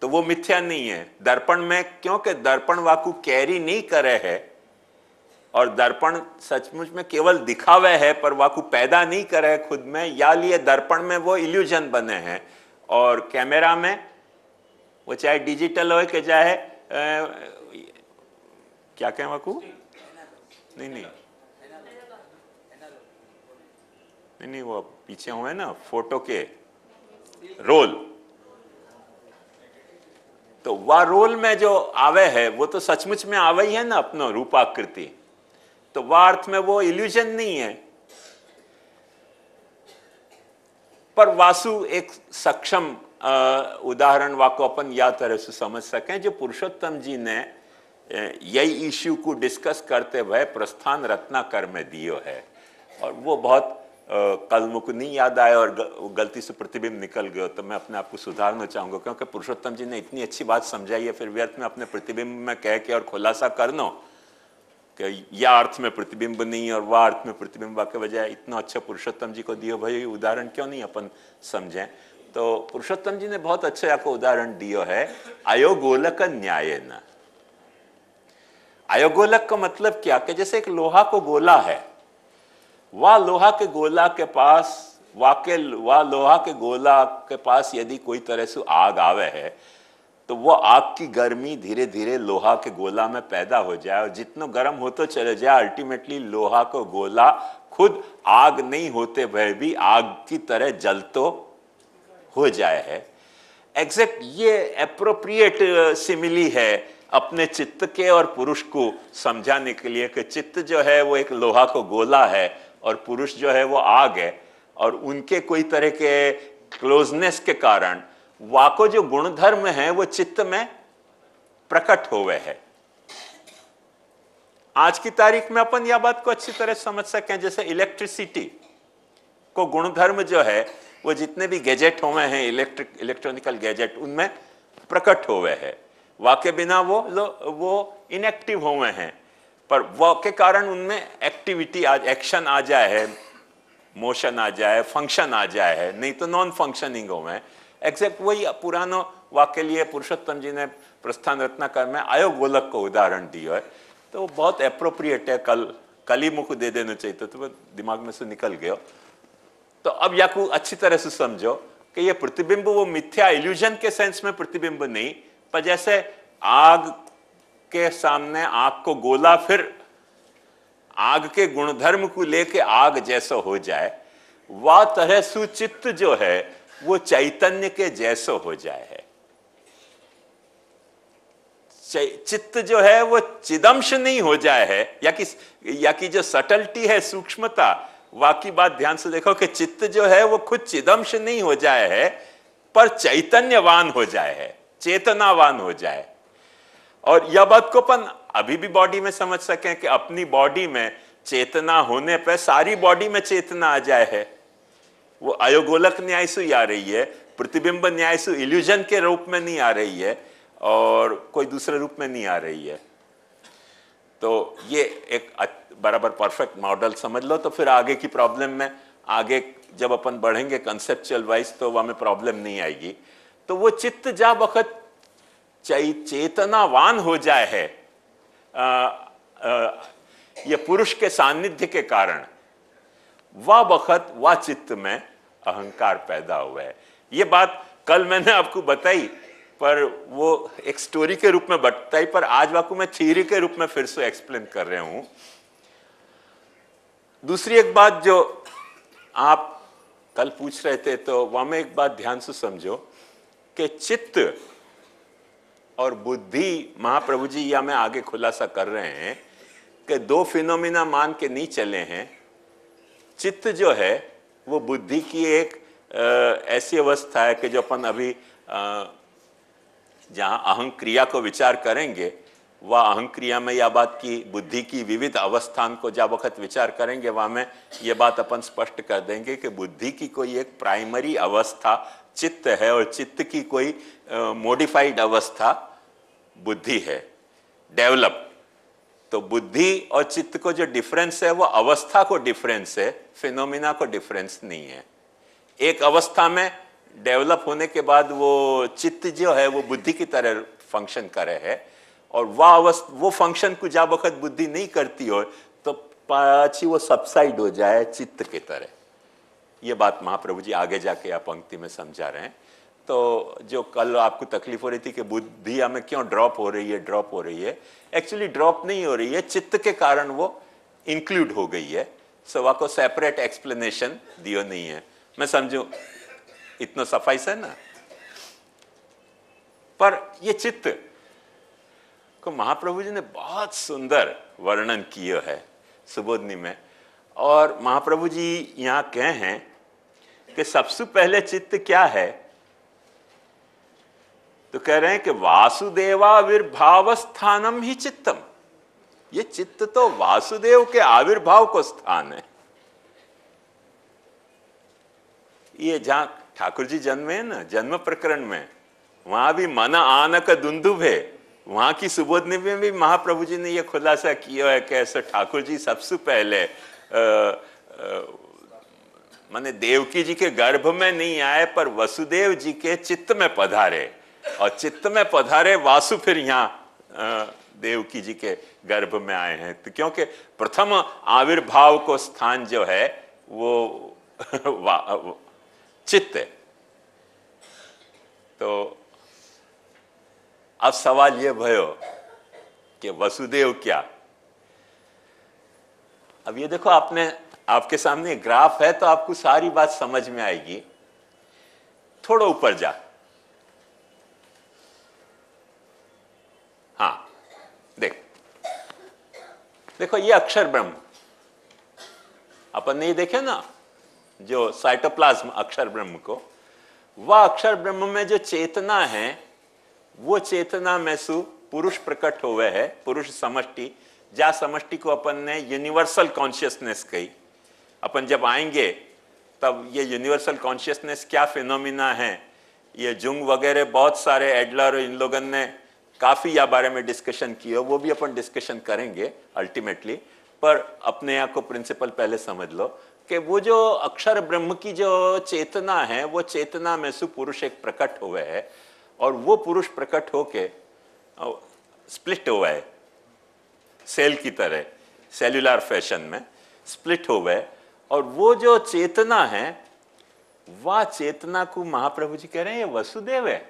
तो वो मिथ्या नहीं है। दर्पण में क्योंकि दर्पण वाकू कैरी नहीं करे है, और दर्पण सचमुच में केवल दिखावे है पर वाकू पैदा नहीं करे खुद में, या लिए दर्पण में वो इल्यूजन बने हैं। और कैमरा में वो चाहे डिजिटल हो कि चाहे क्या कहें वाकू, नहीं वो पीछे हुए ना फोटो के रोल, तो वह रोल में जो आवे है वो तो सचमुच में आवे ही है ना अपनो रूपाकृति, तो वह अर्थ में वो इल्यूजन नहीं है। पर वासु एक सक्षम उदाहरण वाको अपन या तरह से समझ सकें, जो पुरुषोत्तम जी ने यही इश्यू को डिस्कस करते हुए प्रस्थान रत्नाकर में दियो है, और वो बहुत कल मुझको नहीं याद आया और गलती से प्रतिबिंब निकल गया, तो मैं अपने आप को सुधारना चाहूंगा, क्योंकि पुरुषोत्तम जी ने इतनी अच्छी बात समझाई है, फिर व्यर्थ में अपने प्रतिबिंब में कह के और खुलासा करना कि यह अर्थ में प्रतिबिंब नहीं और वह अर्थ में प्रतिबिंब के बजाय इतना अच्छा पुरुषोत्तम जी को दियो, भाई उदाहरण क्यों नहीं अपन समझें। तो पुरुषोत्तम जी ने बहुत अच्छा आपको उदाहरण दियो है, अयोगोलक न्याय न। अयोगोलक का मतलब क्या कि जैसे एक लोहा को गोला है, वह लोहा के गोला के पास वह लोहा के गोला के पास यदि कोई तरह से आग आवे है तो वह आग की गर्मी धीरे धीरे लोहा के गोला में पैदा हो जाए, और जितना गर्म होते चले जाए अल्टीमेटली लोहा को गोला खुद आग नहीं होते हुए भी आग की तरह जलतो हो जाए है। एग्जैक्ट ये एप्रोप्रिएट सिमिली है अपने चित्त के और पुरुष को समझाने के लिए कि चित्त जो है वो एक लोहा को गोला है और पुरुष जो है वो आग है, और उनके कोई तरह के क्लोजनेस के कारण वाको जो गुणधर्म है वो चित्त में प्रकट हुए है। आज की तारीख में अपन यह बात को अच्छी तरह समझ सकें, जैसे इलेक्ट्रिसिटी को गुणधर्म जो है वो जितने भी गैजेट हुए हैं इलेक्ट्रॉनिकल गैजेट उनमें प्रकट हुए है, वाके बिना वो इनएक्टिव हुए हैं, पर वो के कारण उनमें एक्टिविटी एक्शन आ जाए है, मोशन आ जाए, फंक्शन आ जाए है, नहीं तो नॉन फंक्शनिंग हुए हैं। एग्जैक्ट वही पुरानो वाक्य लिए पुरुषोत्तम जी ने प्रस्थान रत्नाकर में अयोगोलक को उदाहरण दिया है, तो बहुत एप्रोप्रिएट है। कल ही मुख दे देना चाहिए तो दिमाग में से निकल गया। तो अब या को अच्छी तरह से समझो कि ये प्रतिबिंब वो मिथ्या इल्यूजन के सेंस में प्रतिबिंब नहीं, पर जैसे आग के सामने आग को गोला फिर आग के गुणधर्म को लेके आग जैसा हो जाए, वह तरह सुचित्त जो है वो चैतन्य के जैसो हो जाए है। चित्त जो है वो चिदंश नहीं हो जाए है, या कि जो सटलिटी है सूक्ष्मता बाकी बात ध्यान से देखो कि चित्त जो है वो खुद चिदंश नहीं हो जाए है, पर चैतन्यवान हो जाए है, चेतनावान हो जाए। और यह बात को अपन अभी भी बॉडी में समझ सकें कि अपनी बॉडी में चेतना होने पर सारी बॉडी में चेतना आ जाए है। वो अयोगोलक न्याय से आ रही है, प्रतिबिंब न्याय से इल्यूजन के रूप में नहीं आ रही है और कोई दूसरे रूप में नहीं आ रही है। तो ये एक बराबर परफेक्ट मॉडल समझ लो, तो फिर आगे की प्रॉब्लम में आगे जब अपन बढ़ेंगे कंसेप्चुअल वाइज तो वहां में प्रॉब्लम नहीं आएगी। तो वो चित्त जा वक्त चेतनावान हो जाए है ये पुरुष के सानिध्य के कारण, वह वक्त वह चित्त में अहंकार पैदा हुआ है। ये बात कल मैंने आपको बताई, पर वो एक स्टोरी के रूप में बताई, पर आज वाकू मैं थ्योरी के रूप में फिर से एक्सप्लेन कर रहा हूं। दूसरी एक बात जो आप कल पूछ रहे थे, तो वहां में एक बात ध्यान से समझो कि चित्त और बुद्धि, महाप्रभु जी या मैं आगे खुलासा कर रहे हैं कि दो फिनोमिना मान के नहीं चले हैं। चित्त जो है वो बुद्धि की एक ऐसी अवस्था है कि जो अपन अभी जहां अहंक्रिया को विचार करेंगे, वह अहंक्रिया में या बात की बुद्धि की विविध अवस्थान को जब वक्त विचार करेंगे, वहां में यह बात अपन स्पष्ट कर देंगे कि बुद्धि की कोई एक प्राइमरी अवस्था चित्त है और चित्त की कोई मॉडिफाइड अवस्था बुद्धि है, डेवलप। तो बुद्धि और चित्त को जो डिफरेंस है वो अवस्था को डिफरेंस है, फिनोमिना को डिफरेंस नहीं है। एक अवस्था में डेवलप होने के बाद वो चित्त जो है वो बुद्धि की तरह फंक्शन करे है, और वो फंक्शन को जब वक्त बुद्धि नहीं करती हो तो पाछी वो सबसाइड हो जाए चित्त की तरह। ये बात महाप्रभु जी आगे जाके आप पंक्ति में समझा रहे हैं। तो जो कल आपको तकलीफ हो रही थी कि बुद्धि हमें क्यों ड्रॉप हो रही है, एक्चुअली ड्रॉप नहीं हो रही है, चित्त के कारण वो इंक्लूड हो गई है। सो वह को सेपरेट एक्सप्लेनेशन दियो नहीं है। मैं समझू इतना सफाइस है ना। पर ये चित्त को महाप्रभु जी ने बहुत सुंदर वर्णन किया है सुबोधनी में, और महाप्रभु जी यहां कहे हैं कि सबसे पहले चित्त क्या है, तो कह रहे हैं कि वासुदेवाविर्भाव स्थानम ही चित्तम। ये चित्त तो वासुदेव के आविर्भाव को स्थान है। ये जहां ठाकुर जी जन्मे है ना, जन्म प्रकरण में, वहां भी मन आनक दुंदुभ है। वहां की सुबोधनी में भी महाप्रभु जी ने यह खुलासा किया है कि ऐसे ठाकुर जी सबसे पहले माने देवकी जी के गर्भ में नहीं आए, पर वसुदेव जी के चित्त में पधारे, और चित्त में पधारे वासु फिर यहाँ देवकी जी के गर्भ में आए हैं। तो क्योंकि प्रथम आविर्भाव को स्थान जो है वो चित्त है। तो अब सवाल ये भयो कि वसुदेव क्या। अब ये देखो, आपके सामने ग्राफ है तो आपको सारी बात समझ में आएगी। थोड़ा ऊपर जा, हाँ देखो ये अक्षर ब्रह्म अपन नहीं देखे ना, जो साइटोप्लाज्म अक्षर ब्रह्म को, वह अक्षर ब्रह्म में जो चेतना है वो चेतना में सु पुरुष प्रकट हुए है, पुरुष समष्टि। जा समष्टि को अपन ने यूनिवर्सल कॉन्शियसनेस कही। अपन जब आएंगे तब ये यूनिवर्सल कॉन्शियसनेस क्या फिनोमिना है, ये जुंग वगैरह बहुत सारे एडलर इन लोगों ने काफी या बारे में डिस्कशन किया, वो भी अपन डिस्कशन करेंगे अल्टीमेटली। पर अपने यहाँ को प्रिंसिपल पहले समझ लो कि वो जो अक्षर ब्रह्म की जो चेतना है वो चेतना में से पुरुष एक प्रकट हुए है, और वो पुरुष प्रकट होके स्प्लिट हुआ है सेल की तरह, सेल्यूलर फैशन में स्प्लिट हुआ है। और वो जो चेतना है वह चेतना को महाप्रभु जी कह रहे हैं ये वसुदेव है।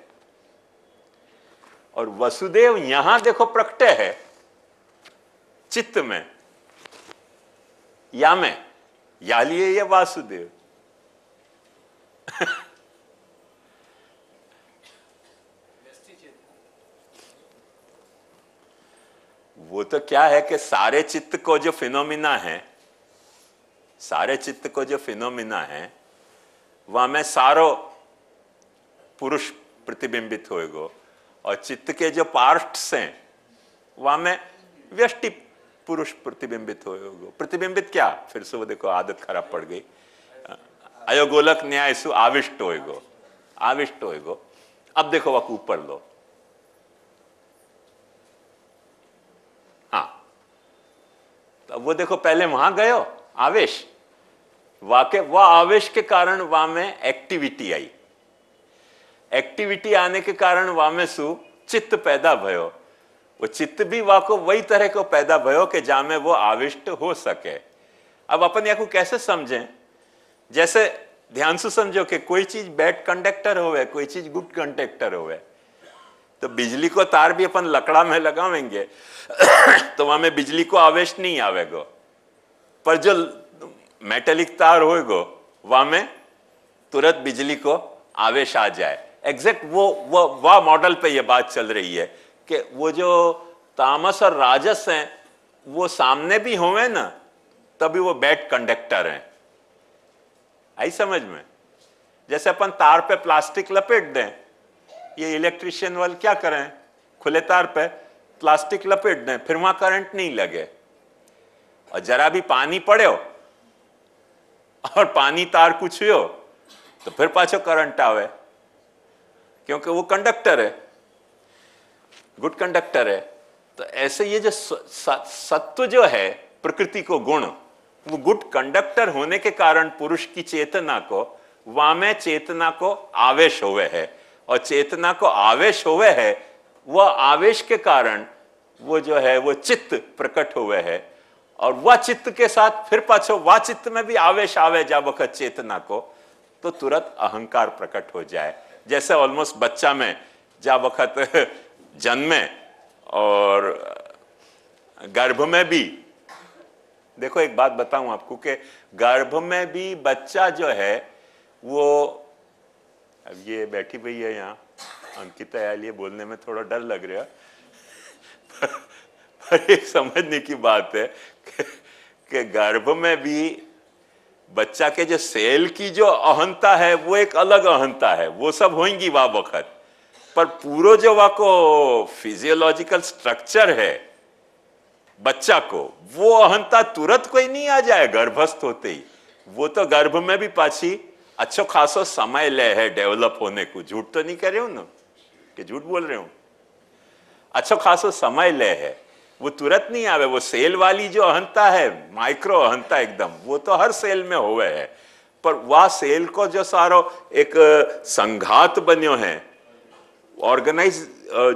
और वसुदेव यहां देखो प्रकट है चित्त में, या में या लिए ये वासुदेव। वो तो क्या है कि सारे चित्त को जो फिनोमिना है, सारे चित्त को जो फिनोमिना है वहां में सारो पुरुष प्रतिबिंबित होएगो, और चित्त के जो पार्ट्स हैं वहां में व्यष्टि पुरुष प्रतिबिंबित होएगो। प्रतिबिंबित क्या, फिर से वो देखो आदत खराब पड़ गई, अयोगोलक न्याय सु आविष्ट होएगो, आविष्ट होएगो। अब देखो वह ऊपर लो, हाँ तो वो देखो पहले वहां गयो आवेश, वाके वह आवेश के कारण वहां में एक्टिविटी आई, एक्टिविटी आने के कारण वहां में सु चित्त पैदा भयो, वो चित्त भी वाको वही तरह को पैदा भयो कि जहां में वो आविष्ट हो सके। अब अपन या को कैसे समझें, जैसे ध्यान से समझो कि कोई चीज बैड कंडक्टर होवे, कोई चीज गुड कंडक्टर होवे, तो बिजली को तार भी अपन लकड़ा में लगावेंगे तो वहां में बिजली को आवेश नहीं आवेगो, पर जो मेटेलिक तार होएगो वहां में तुरंत बिजली को आवेश आ जाए। एग्जैक्ट वो मॉडल पे ये बात चल रही है कि वो जो तामस और राजस हैं वो सामने भी होवे ना तभी वो बैड कंडक्टर हैं। आई समझ में? जैसे अपन तार पे प्लास्टिक लपेट दें, ये इलेक्ट्रिशियन वाले क्या करें, खुले तार पे प्लास्टिक लपेट दें, फिर वहां करंट नहीं लगे, और जरा भी पानी पड़े हो और पानी तार कुछ हो तो फिर पाछो करंट आवे, क्योंकि वो कंडक्टर है, गुड कंडक्टर है। तो ऐसे ये जो सत्व जो है प्रकृति को गुण, वो गुड कंडक्टर होने के कारण पुरुष की चेतना को वहां में चेतना को आवेश होवे है, और चेतना को आवेश होवे है, वह आवेश के कारण वो जो है वो चित्त प्रकट हुए है, और वह चित्त के साथ फिर पाछो वह चित्त में भी आवेश आवे जा वक्त चेतना को, तो तुरंत अहंकार प्रकट हो जाए। जैसे ऑलमोस्ट बच्चा में जा वक्त जन्मे और गर्भ में भी, देखो एक बात बताऊं आपको कि गर्भ में भी बच्चा जो है वो, अब ये बैठी हुई है यहाँ अंकिता यार, ये बोलने में थोड़ा डर लग रहा है पर एक समझने की बात है कि गर्भ में भी बच्चा के जो सेल की जो अहंता है वो एक अलग अहंता है, वो सब होंगी वह वक्त, पर पूरा जो वह को फिजियोलॉजिकल स्ट्रक्चर है बच्चा को, वो अहंता तुरंत कोई नहीं आ जाए गर्भस्थ होते ही, वो तो गर्भ में भी पाछी अच्छो खासो समय ले है डेवलप होने को। झूठ तो नहीं कर रहे हूं ना, कि झूठ बोल रहे हूं? अच्छो खासो समय ले है, वो तुरंत नहीं आवे। वो सेल वाली जो अहंता है, माइक्रो अहंता एकदम, वो तो हर सेल में होवे है, पर वह सेल को जो सारो एक संघात बन्यो है, ऑर्गेनाइज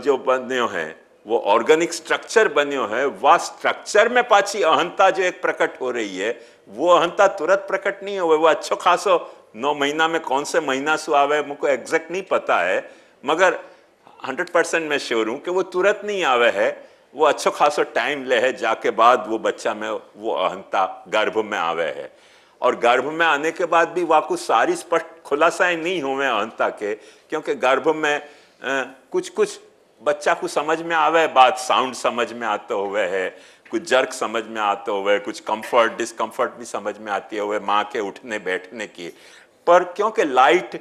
जो बन्यो है, वो ऑर्गेनिक स्ट्रक्चर बन्यो है, वह स्ट्रक्चर में पाछी अहंता जो एक प्रकट हो रही है, वो अहंता तुरंत प्रकट नहीं होवे। वो अच्छो खासो 9 महीना में कौन से महीना सु आवे मुझको एग्जैक्ट नहीं पता है, मगर 100% मैं श्योर हूं कि वो तुरंत नहीं आवे है, वो अच्छो खासो टाइम ले है, जाके बाद वो बच्चा में वो अहंता गर्भ में आवे है। और गर्भ में आने के बाद भी वाकु सारी स्पष्ट खुलासाएं नहीं हुए अहंता के, क्योंकि गर्भ में कुछ कुछ बच्चा को समझ में आवे, बात साउंड समझ में आते हुए है, कुछ जर्क समझ में आते हुए, कुछ कंफर्ट डिस्कंफर्ट भी समझ में आती हुए माँ के उठने बैठने की, पर क्योंकि लाइट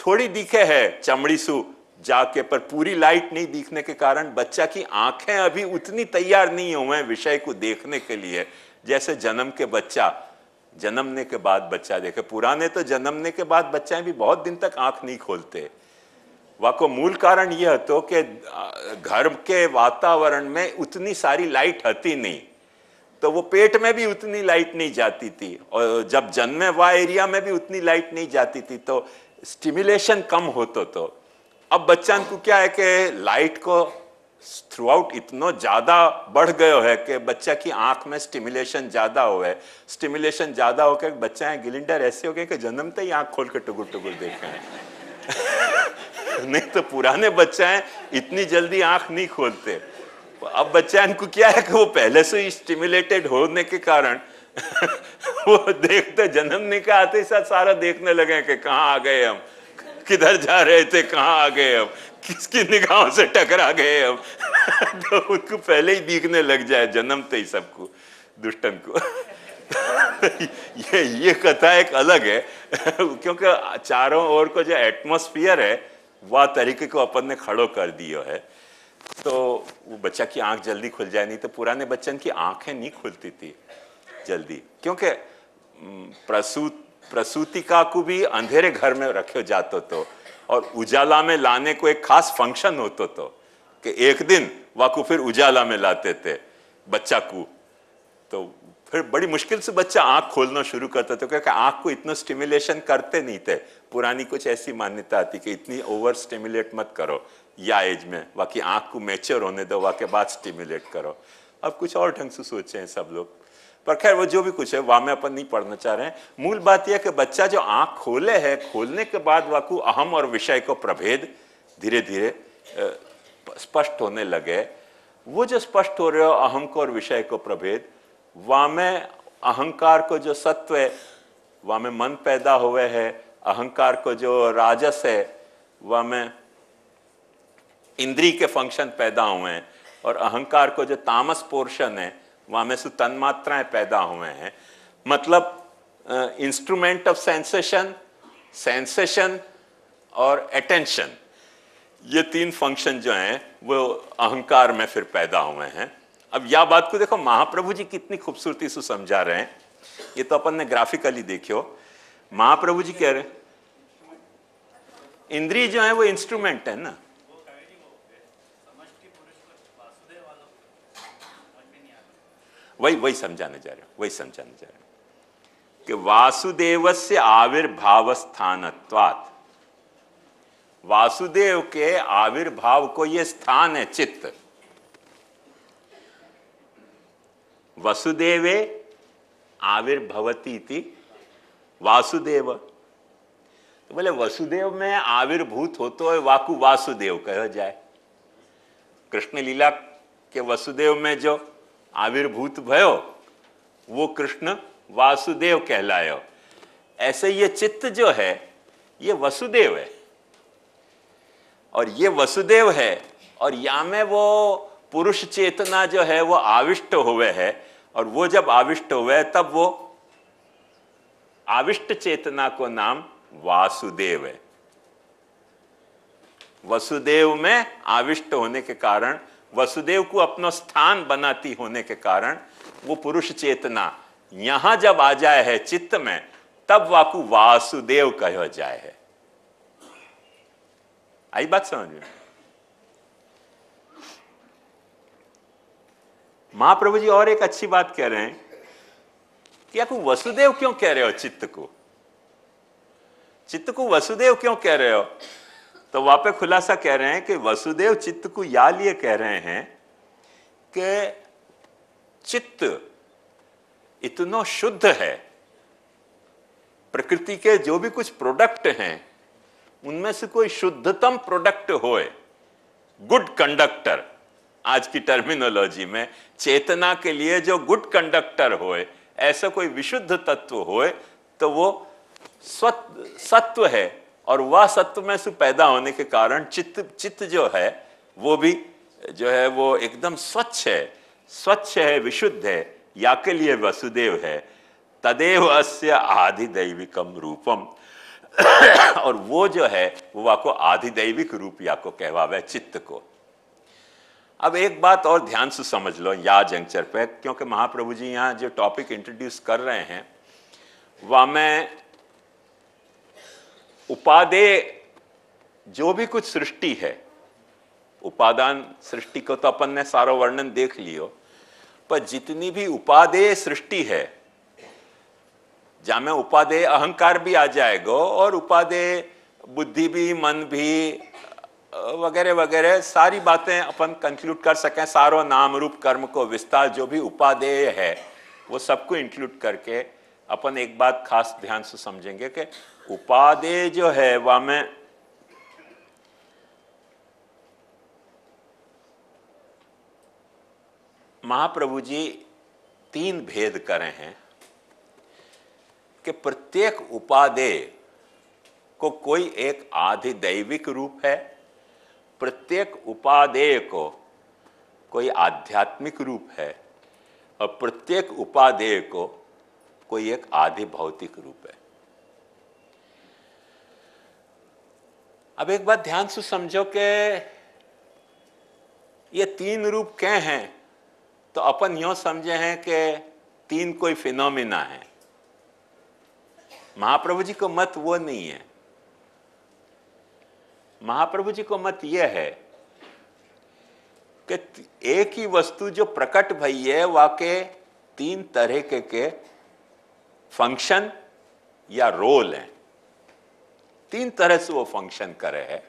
थोड़ी दिखे है चमड़ी सु जाके, पर पूरी लाइट नहीं दिखने के कारण बच्चा की आंखें अभी उतनी तैयार नहीं हुए विषय को देखने के लिए, जैसे जन्म के बच्चा जन्मने के बाद बच्चा देखे। पुराने तो जन्मने के बाद बच्चे भी बहुत दिन तक आंख नहीं खोलते। वाको मूल कारण यह तो कि घर के वातावरण में उतनी सारी लाइट हती नहीं, तो वो पेट में भी उतनी लाइट नहीं जाती थी, और जब जन्मे वह एरिया में भी उतनी लाइट नहीं जाती थी, तो स्टिमुलेशन कम होता। तो अब बच्चा को क्या है कि लाइट को थ्रू आउट इतना ज्यादा बढ़ गयो है कि बच्चा की आंख में स्टिमुलेशन ज्यादा हो है। स्टिमुलेशन ज्यादा होकर बच्चा है गिलिंडर ऐसे हो गए कि जन्मते ही आंख खोल के टुकुर टुकुर देखे हैं नहीं तो पुराने बच्चे हैं इतनी जल्दी आंख नहीं खोलते। अब बच्चा इनको क्या है कि वो पहले से ही स्टिमुलेटेड होने के कारण वो देखते जन्मने के आते ही साथ सारा देखने लगे कि कहाँ आ गए हम, किधर जा रहे थे, कहाँ आ गए हम, किसकी निगाहों से टकरा गए हम तो उनको पहले ही दिखने लग जाए जन्मते ही सबको, दुष्टन को ये कथा एक अलग है क्योंकि चारों ओर को जो एटमॉस्फेयर है वह तरीके को अपन ने खड़ो कर दियो है, तो वो बच्चा की आंख जल्दी खुल जाए। नहीं तो पुराने बच्चन की आंखें नहीं खुलती थी जल्दी, क्योंकि प्रसूतिका को भी अंधेरे घर में रखे जातो तो और उजाला में लाने को एक खास फंक्शन होतो तो कि एक दिन वाकू फिर उजाला में लाते थे बच्चा को, तो फिर बड़ी मुश्किल से बच्चा आंख खोलना शुरू करता था क्योंकि आंख को इतना स्टिमुलेशन करते नहीं थे। पुरानी कुछ ऐसी मान्यता आती कि इतनी ओवर स्टिमुलेट मत करो या एज में, बाकी आंख को मैच्योर होने दो, वाके बाद स्टिमुलेट करो। अब कुछ और ढंग से सोचे हैं सब लोग, पर खैर वो जो भी कुछ है वहां में अपन नहीं पढ़ना चाह रहे हैं। मूल बात यह कि बच्चा जो आंख खोले है, खोलने के बाद वाकू अहम और विषय को प्रभेद धीरे धीरे स्पष्ट होने लगे। वो जो स्पष्ट हो रहे हो अहम को और विषय को प्रभेद, वहां में अहंकार को जो सत्व है वहां में मन पैदा हुए है, अहंकार को जो राजस है वहां में इंद्रिय के फंक्शन पैदा हुए हैं, और अहंकार को जो तामस पोर्शन है वहां में तन्मात्राएं पैदा हुए हैं। मतलब इंस्ट्रूमेंट ऑफ सेंसेशन, सेंसेशन और अटेंशन, ये तीन फंक्शन जो हैं वो अहंकार में फिर पैदा हुए हैं। अब यह बात को देखो महाप्रभु जी कितनी खूबसूरती से समझा रहे हैं, ये तो अपन ने ग्राफिकली देखियो। महाप्रभु जी कह रहे हैं इंद्रिय जो है वो इंस्ट्रूमेंट है ना, वही समझाने जा रहे हैं कि वासुदेवस्य आविर्भाव स्थानत्वात्, वासुदेव के आविर्भाव को ये स्थान है चित्त। वसुदेवे आविर्भवती इति वासुदेव, तो बोले वसुदेव में आविर्भूत हो तो वाकु वासुदेव कहा जाए। कृष्ण लीला के वसुदेव में जो आविर्भूत भयो वो कृष्ण वासुदेव कहलायो। ऐसे ये चित्त जो है ये वसुदेव है, और ये वसुदेव है, और या में वो पुरुष चेतना जो है वो आविष्ट हुए है, और वो जब आविष्ट हुए तब वो आविष्ट चेतना को नाम वासुदेव है। वसुदेव में आविष्ट होने के कारण, वसुदेव को अपना स्थान बनाती होने के कारण वो पुरुष चेतना यहां जब आ जाए है चित्त में, तब वाकु वासुदेव कहा जाए है। आई बात समझ में? महाप्रभु जी और एक अच्छी बात कह रहे हैं कि आपको वसुदेव क्यों कह रहे हो, चित्त को वसुदेव क्यों कह रहे हो? तो वहां पे खुलासा कह रहे हैं कि वसुदेव चित्त को या लिए कह रहे हैं कि चित्त इतना शुद्ध है, प्रकृति के जो भी कुछ प्रोडक्ट हैं उनमें से कोई शुद्धतम प्रोडक्ट होए, गुड कंडक्टर, आज की टर्मिनोलॉजी में चेतना के लिए जो गुड कंडक्टर होए, ऐसा कोई विशुद्ध तत्व होए, तो वो सत्व है, और वह सत्व में से पैदा होने के कारण चित्त जो है वो भी जो है वो एकदम स्वच्छ है, विशुद्ध है, या के लिए वसुदेव है। तदेव अस्य आधिदैविकम रूपम और वो जो है वो आपको आधिदैविक रूप या को कहवावे चित्त को। अब एक बात और ध्यान से समझ लो या जंक्चर पे, क्योंकि महाप्रभु जी यहाँ जो टॉपिक इंट्रोड्यूस कर रहे हैं वह में उपादेय जो भी कुछ सृष्टि है, उपादान सृष्टि को तो अपन ने सारा वर्णन देख लियो, पर जितनी भी उपादेय सृष्टि है जहां में उपादेय अहंकार भी आ जाएगा और उपादेय बुद्धि भी, मन भी वगैरह वगैरह सारी बातें अपन कंक्लूड कर सकें, सारो नाम रूप कर्म को विस्तार जो भी उपादेय है वो सबको इंक्लूड करके अपन एक बात खास ध्यान से समझेंगे कि उपादेय जो है वह में महाप्रभु जी तीन भेद करे हैं कि प्रत्येक उपादेय को कोई एक आधिदैविक रूप है, प्रत्येक उपादेय को कोई आध्यात्मिक रूप है, और प्रत्येक उपादेय को कोई एक आधि भौतिक रूप है। अब एक बात ध्यान से समझो कि ये तीन रूप क्या हैं, तो अपन यूं समझे हैं कि तीन कोई फिनोमिना है। महाप्रभु जी को मत वो नहीं है। महाप्रभु जी को मत यह है कि एक ही वस्तु जो प्रकट भई है वाके तीन तरह के फंक्शन या रोल हैं। तीन तरह से वो फंक्शन करे है।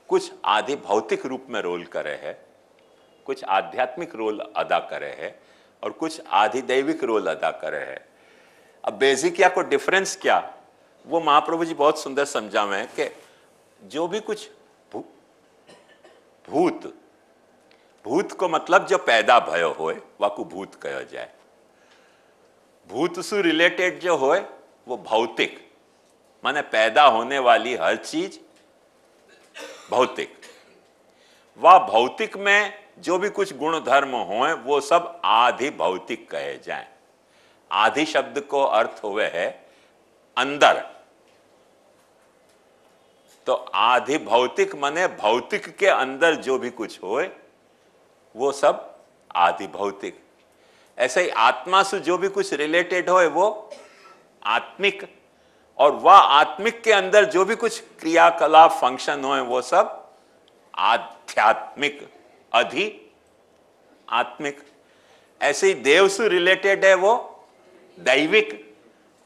कुछ आधि भौतिक रूप में रोल करे है, कुछ आध्यात्मिक रोल अदा करे है, और कुछ आधि दैविक रोल अदा करे है। अब बेसिक या को डिफरेंस क्या, वो महाप्रभु जी बहुत सुंदर समझावे हैं कि जो भी कुछ भूत, भूत को मतलब जो पैदा भयो होए वाकू भूत कहो जाए। भूत से रिलेटेड जो होए वो भौतिक, माने पैदा होने वाली हर चीज भौतिक। वह भौतिक में जो भी कुछ गुण धर्म होए वो सब आधि भौतिक कहे जाए। आधि शब्द को अर्थ हुए है अंदर, तो आधि भौतिक माने भौतिक के अंदर जो भी कुछ होए वो सब आधि भौतिक। ऐसे ही आत्मा से जो भी कुछ रिलेटेड होए वो आत्मिक, और वह आत्मिक के अंदर जो भी कुछ क्रियाकलाप फंक्शन होए वो सब आध्यात्मिक, अधि आत्मिक। ऐसे ही देव से रिलेटेड है वो दैविक,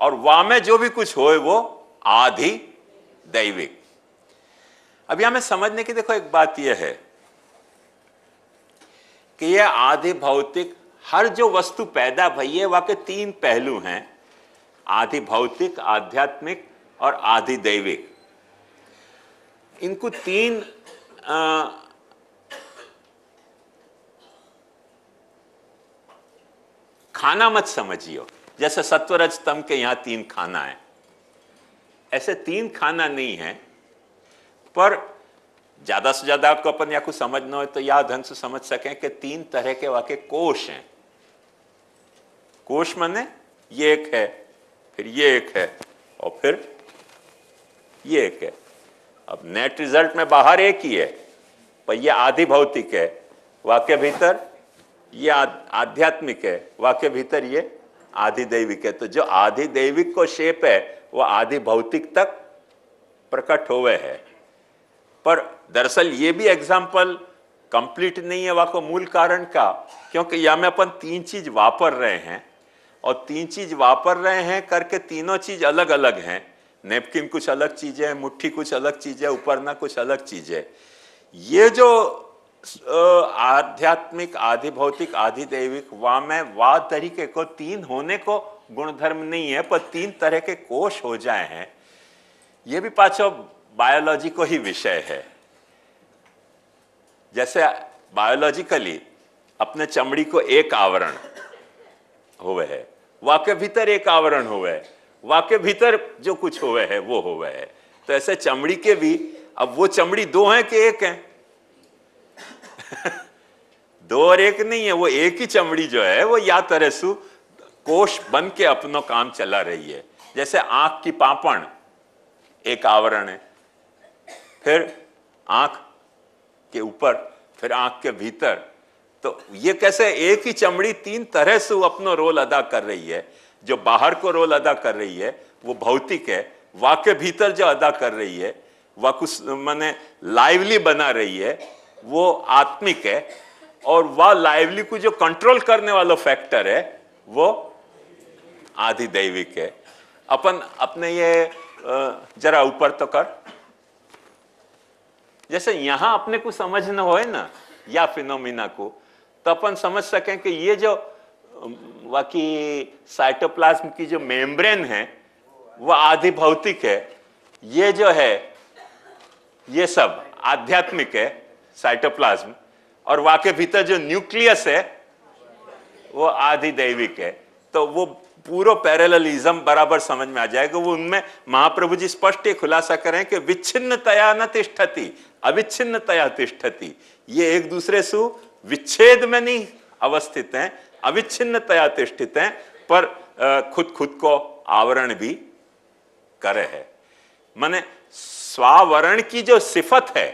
और वह में जो भी कुछ होए वो आधि दैविक। अब यहां में समझने की देखो एक बात यह है कि यह आधि भौतिक हर जो वस्तु पैदा भई है वह के तीन पहलू हैं, आधि भौतिक, आध्यात्मिक और आधि दैविक। इनको तीन खाना मत समझियो। जैसे सत्वरज तम के यहां तीन खाना है, ऐसे तीन खाना नहीं है। पर ज्यादा से ज्यादा आपको अपन या कुछ समझना हो तो या ढंग से समझ सकें कि तीन तरह के वाके कोश हैं। कोश माने ये एक है, फिर ये एक है, और फिर ये एक है। अब नेट रिजल्ट में बाहर एक ही है, पर ये आधि भौतिक है, वाक्य भीतर ये आध्यात्मिक है, वाक्य भीतर ये आधि दैविक है। तो जो आधि दैविक को शेप है वो आधि भौतिक तक प्रकट हुए है। पर दरअसल ये भी एग्जाम्पल कंप्लीट नहीं है वाको मूल कारण का, क्योंकि यहां में अपन तीन चीज वापर रहे हैं, और तीन चीज वापर रहे हैं करके तीनों चीज अलग अलग हैं। नेपकिन कुछ अलग चीज है, मुट्ठी कुछ अलग चीज है, उपरना कुछ अलग चीज है। ये जो आध्यात्मिक, आधि भौतिक, आधि दैविक, वहां में वाह तरीके को तीन होने को गुणधर्म नहीं है, पर तीन तरह के कोश हो जाए हैं। ये भी पाछो बायोलॉजी को ही विषय है। जैसे बायोलॉजिकली अपने चमड़ी को एक आवरण हुए है, वाके भीतर एक आवरण हुए है, वाके भीतर जो कुछ हुए है वो हुए है। तो ऐसे चमड़ी के भी, अब वो चमड़ी दो हैं कि एक है? दो और एक नहीं है, वो एक ही चमड़ी जो है वो या तरह से कोश बन के अपनो काम चला रही है। जैसे आंख की पापण एक आवरण है, फिर आंख के ऊपर, फिर आंख के भीतर। तो ये कैसे एक ही चमड़ी तीन तरह से अपना रोल अदा कर रही है। जो बाहर को रोल अदा कर रही है वो भौतिक है, वाके भीतर जो अदा कर रही है वह कुछ माने लाइवली बना रही है वो आत्मिक है, और वह लाइवली को जो कंट्रोल करने वाला फैक्टर है वो आधि दैविक है। अपन अपने ये जरा ऊपर तो कर, जैसे यहां अपने को समझना हो ना या फिनोमिना को, तो अपन समझ सकें कि ये जो बाकी साइटोप्लाज्म की जो मेम्ब्रेन है वो आधि भौतिक है, ये जो है ये सब आध्यात्मिक है साइटोप्लाज्म, और वाके भीतर जो न्यूक्लियस है वो आधि दैविक है। तो वो पूरा पैरेललिज्म बराबर समझ में आ जाएगा। वो उनमें महाप्रभु जी स्पष्ट ये खुलासा करें कि विच्छिन्नतया न तिष्ठति अविच्छिन्नतया तिष्ठति। ये एक दूसरे से विच्छेद में नहीं अवस्थित हैं, अविच्छिन्नतया तिष्ठित हैं, पर खुद खुद को आवरण भी करे है। माने स्वावरण की जो सिफत है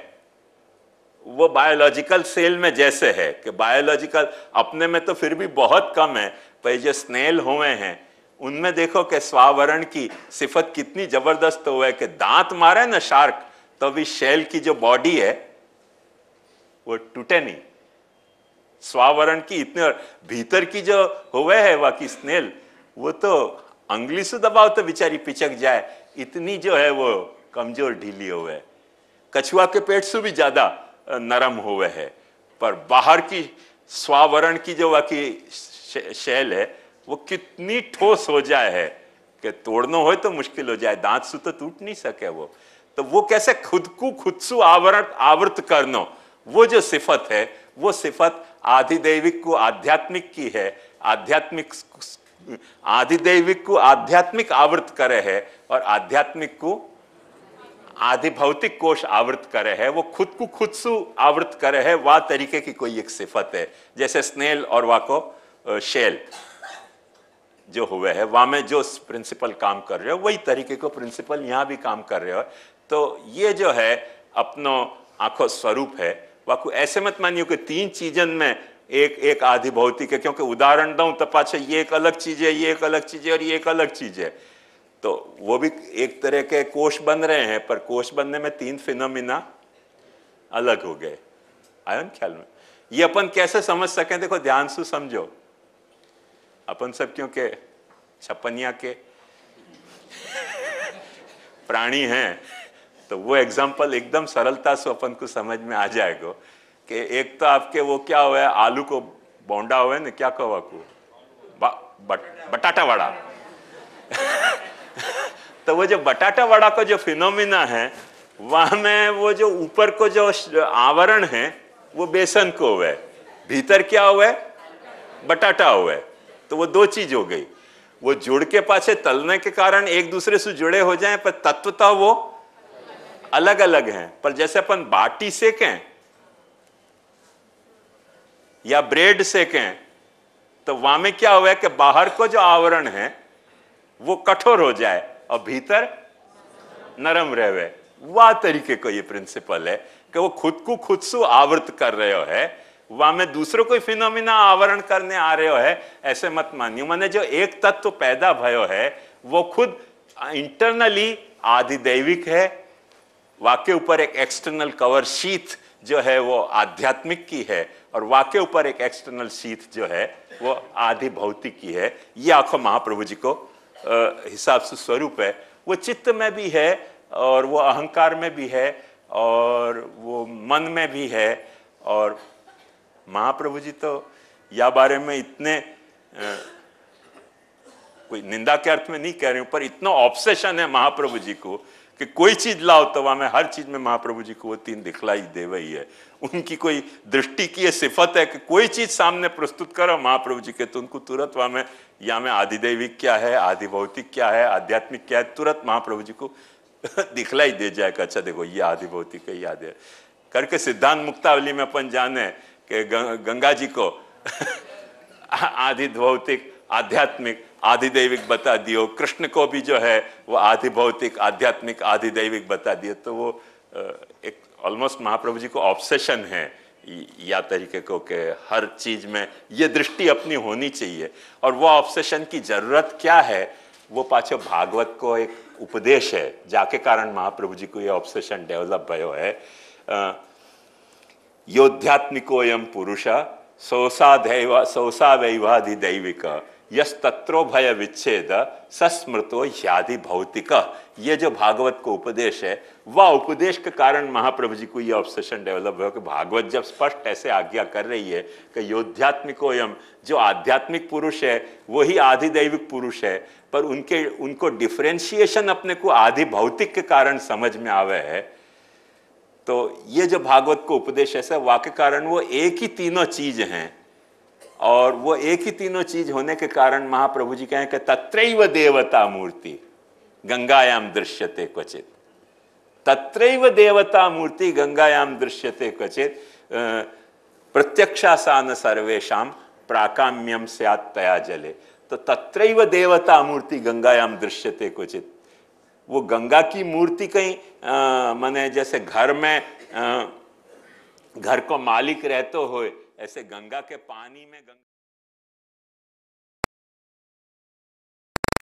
वो बायोलॉजिकल सेल में जैसे है कि बायोलॉजिकल अपने में तो फिर भी बहुत कम है, पर जो स्नेल हुए हैं उनमें देखो कि स्वावरण की सिफत कितनी जबरदस्त हुआ है कि दांत मारे ना शार्क तो भी शेल की जो बॉडी है वो टूटे नहीं। स्वावरण की इतने, और भीतर की जो हुए है बाकी स्नेल वो तो अंगली से दबाओ तो बेचारी पिचक जाए, इतनी जो है वो कमजोर ढीली हुए। कछुआ के पेट से भी ज्यादा नरम हुए है, पर बाहर की स्वावरण की जो बाकी शैल है वो कितनी ठोस हो जाए है कि तोड़ना हो तो मुश्किल हो जाए, दांत से तो टूट नहीं सके वो। तो वो कैसे खुद को खुद से आवृत करना, वो जो सिफत है वो सिफत आधिदैविक को आध्यात्मिक की है। आध्यात्मिक आधिदैविक को आध्यात्मिक आवृत करे है और आध्यात्मिक को आदि भौतिक कोश आवृत करे है, वो खुद को खुद से आवृत करे है। वह तरीके की कोई एक सिफत है, जैसे स्नेल और वाको शेल जो हुए है वहां में जो प्रिंसिपल काम कर रहे हो वही तरीके को प्रिंसिपल यहां भी काम कर रहे हो। तो ये जो है अपनो आंखों स्वरूप है, वाको ऐसे मत मानियो कि तीन चीजन में एक आदि भौतिक है, क्योंकि उदाहरण दूं तो पाछे ये एक अलग चीज है, ये एक अलग चीज है और ये एक अलग चीज है। तो वो भी एक तरह के कोश बन रहे हैं, पर कोश बनने में तीन फिनोमिना अलग हो गए। आया ना ख्याल में? ये अपन कैसे समझ सकें, देखो ध्यान से समझो। अपन सब क्योंकि छपनिया के प्राणी हैं तो वो एग्जाम्पल एकदम सरलता से अपन को समझ में आ जाएगा कि एक तो आपके वो क्या हुआ है, आलू को बोंडा हुआ है ना, क्या कहो आपको, बटाटा वड़ा तो वो जो बटाटा वड़ा का जो फिनोमिना है वहां में वो जो ऊपर को जो आवरण है वो बेसन को हुआ है, भीतर क्या हुआ है, बटाटा हुआ है। तो वो दो चीज हो गई, वो जुड़ के पाछे तलने के कारण एक दूसरे से जुड़े हो जाएं, पर तत्वता वो अलग अलग हैं। पर जैसे अपन बाटी सेकें या ब्रेड सेकें तो वहां में क्या हुआ है कि बाहर को जो आवरण है वो कठोर हो जाए और भीतर नरम रहे। वह तरीके को ये प्रिंसिपल है कि वो खुद को खुद से आवृत कर रहे हो है, वहां में दूसरों कोई फिनोमिना आवरण करने आ रहे हो है, ऐसे मत मानियो। माने जो एक तत्व पैदा भयो है वो खुद इंटरनली आधिदैविक है, वाके ऊपर एक एक्सटर्नल कवर शीथ जो है वो आध्यात्मिक की है, और वाके ऊपर एक एक्सटर्नल शीथ जो है वो आधि भौतिक की है। ये आंखों महाप्रभु जी को हिसाब से स्वरूप है। वो चित्त में भी है और वो अहंकार में भी है और वो मन में भी है। और महाप्रभु जी तो या बारे में इतने कोई निंदा के अर्थ में नहीं कह रही हूं, पर इतना ऑब्सेशन है महाप्रभु जी को कि कोई चीज लाओ तो वहां में हर चीज में महाप्रभु जी को वो तीन दिखलाई दे वही है। उनकी कोई दृष्टि की ये सिफत है कि कोई चीज सामने प्रस्तुत करो महाप्रभु जी के तो उनको तुरंत वहां में या में आधिदैविक क्या है, आधि भौतिक क्या है, आध्यात्मिक क्या है, तुरंत महाप्रभु जी को दिखलाई दे जाएगा। अच्छा देखो ये आधि भौतिक है, याद है करके सिद्धांत मुक्तावली में अपन जाने कि गंगा जी को आधि भौतिक आध्यात्मिक आधिदैविक बता दियो, कृष्ण को भी जो है वो आधि भौतिक आध्यात्मिक आधिदैविक बता दिए। तो वो एक ऑलमोस्ट महाप्रभु जी को ऑब्सेशन है या तरीके को कि हर चीज में ये दृष्टि अपनी होनी चाहिए। और वो ऑब्सेशन की जरूरत क्या है, वो पाछो भागवत को एक उपदेश है जाके कारण महाप्रभु जी को ये ऑब्सेशन डेवलप भयो है। योध्यात्मिकोयम पुरुष सौसा वैवाधिदैविक यस तत्रो भय विच्छेद सस्मृतो ह्याधि भौतिक। ये जो भागवत को उपदेश है वह उपदेश के कारण महाप्रभु जी को ये ऑब्सेशन डेवलप हुआ कि भागवत जब स्पष्ट ऐसे आज्ञा कर रही है कि योध्यात्मिकोयम, जो आध्यात्मिक पुरुष है वही आधिदैविक पुरुष है, पर उनको डिफरेंशिएशन अपने को आधि भौतिक के कारण समझ में आवे है। तो ये जो भागवत को उपदेश ऐसा वाक्य कारण वो एक ही तीनों चीज हैं, और वो एक ही तीनों चीज होने के कारण महाप्रभु जी कहें कि तत्रैव देवता मूर्ति गंगायाम दृश्यते क्वचित, तत्रैव देवता मूर्ति गंगायाम दृश्यते क्वचित प्रत्यक्षासान सर्वेशाम प्राकाम्यम स्यात् तया जले। तो तत्रैव देवता मूर्ति गंगायाम दृश्यते क्वचित। वो गंगा की मूर्ति कहीं माने जैसे घर में घर को मालिक रहते हो, ऐसे गंगा के पानी में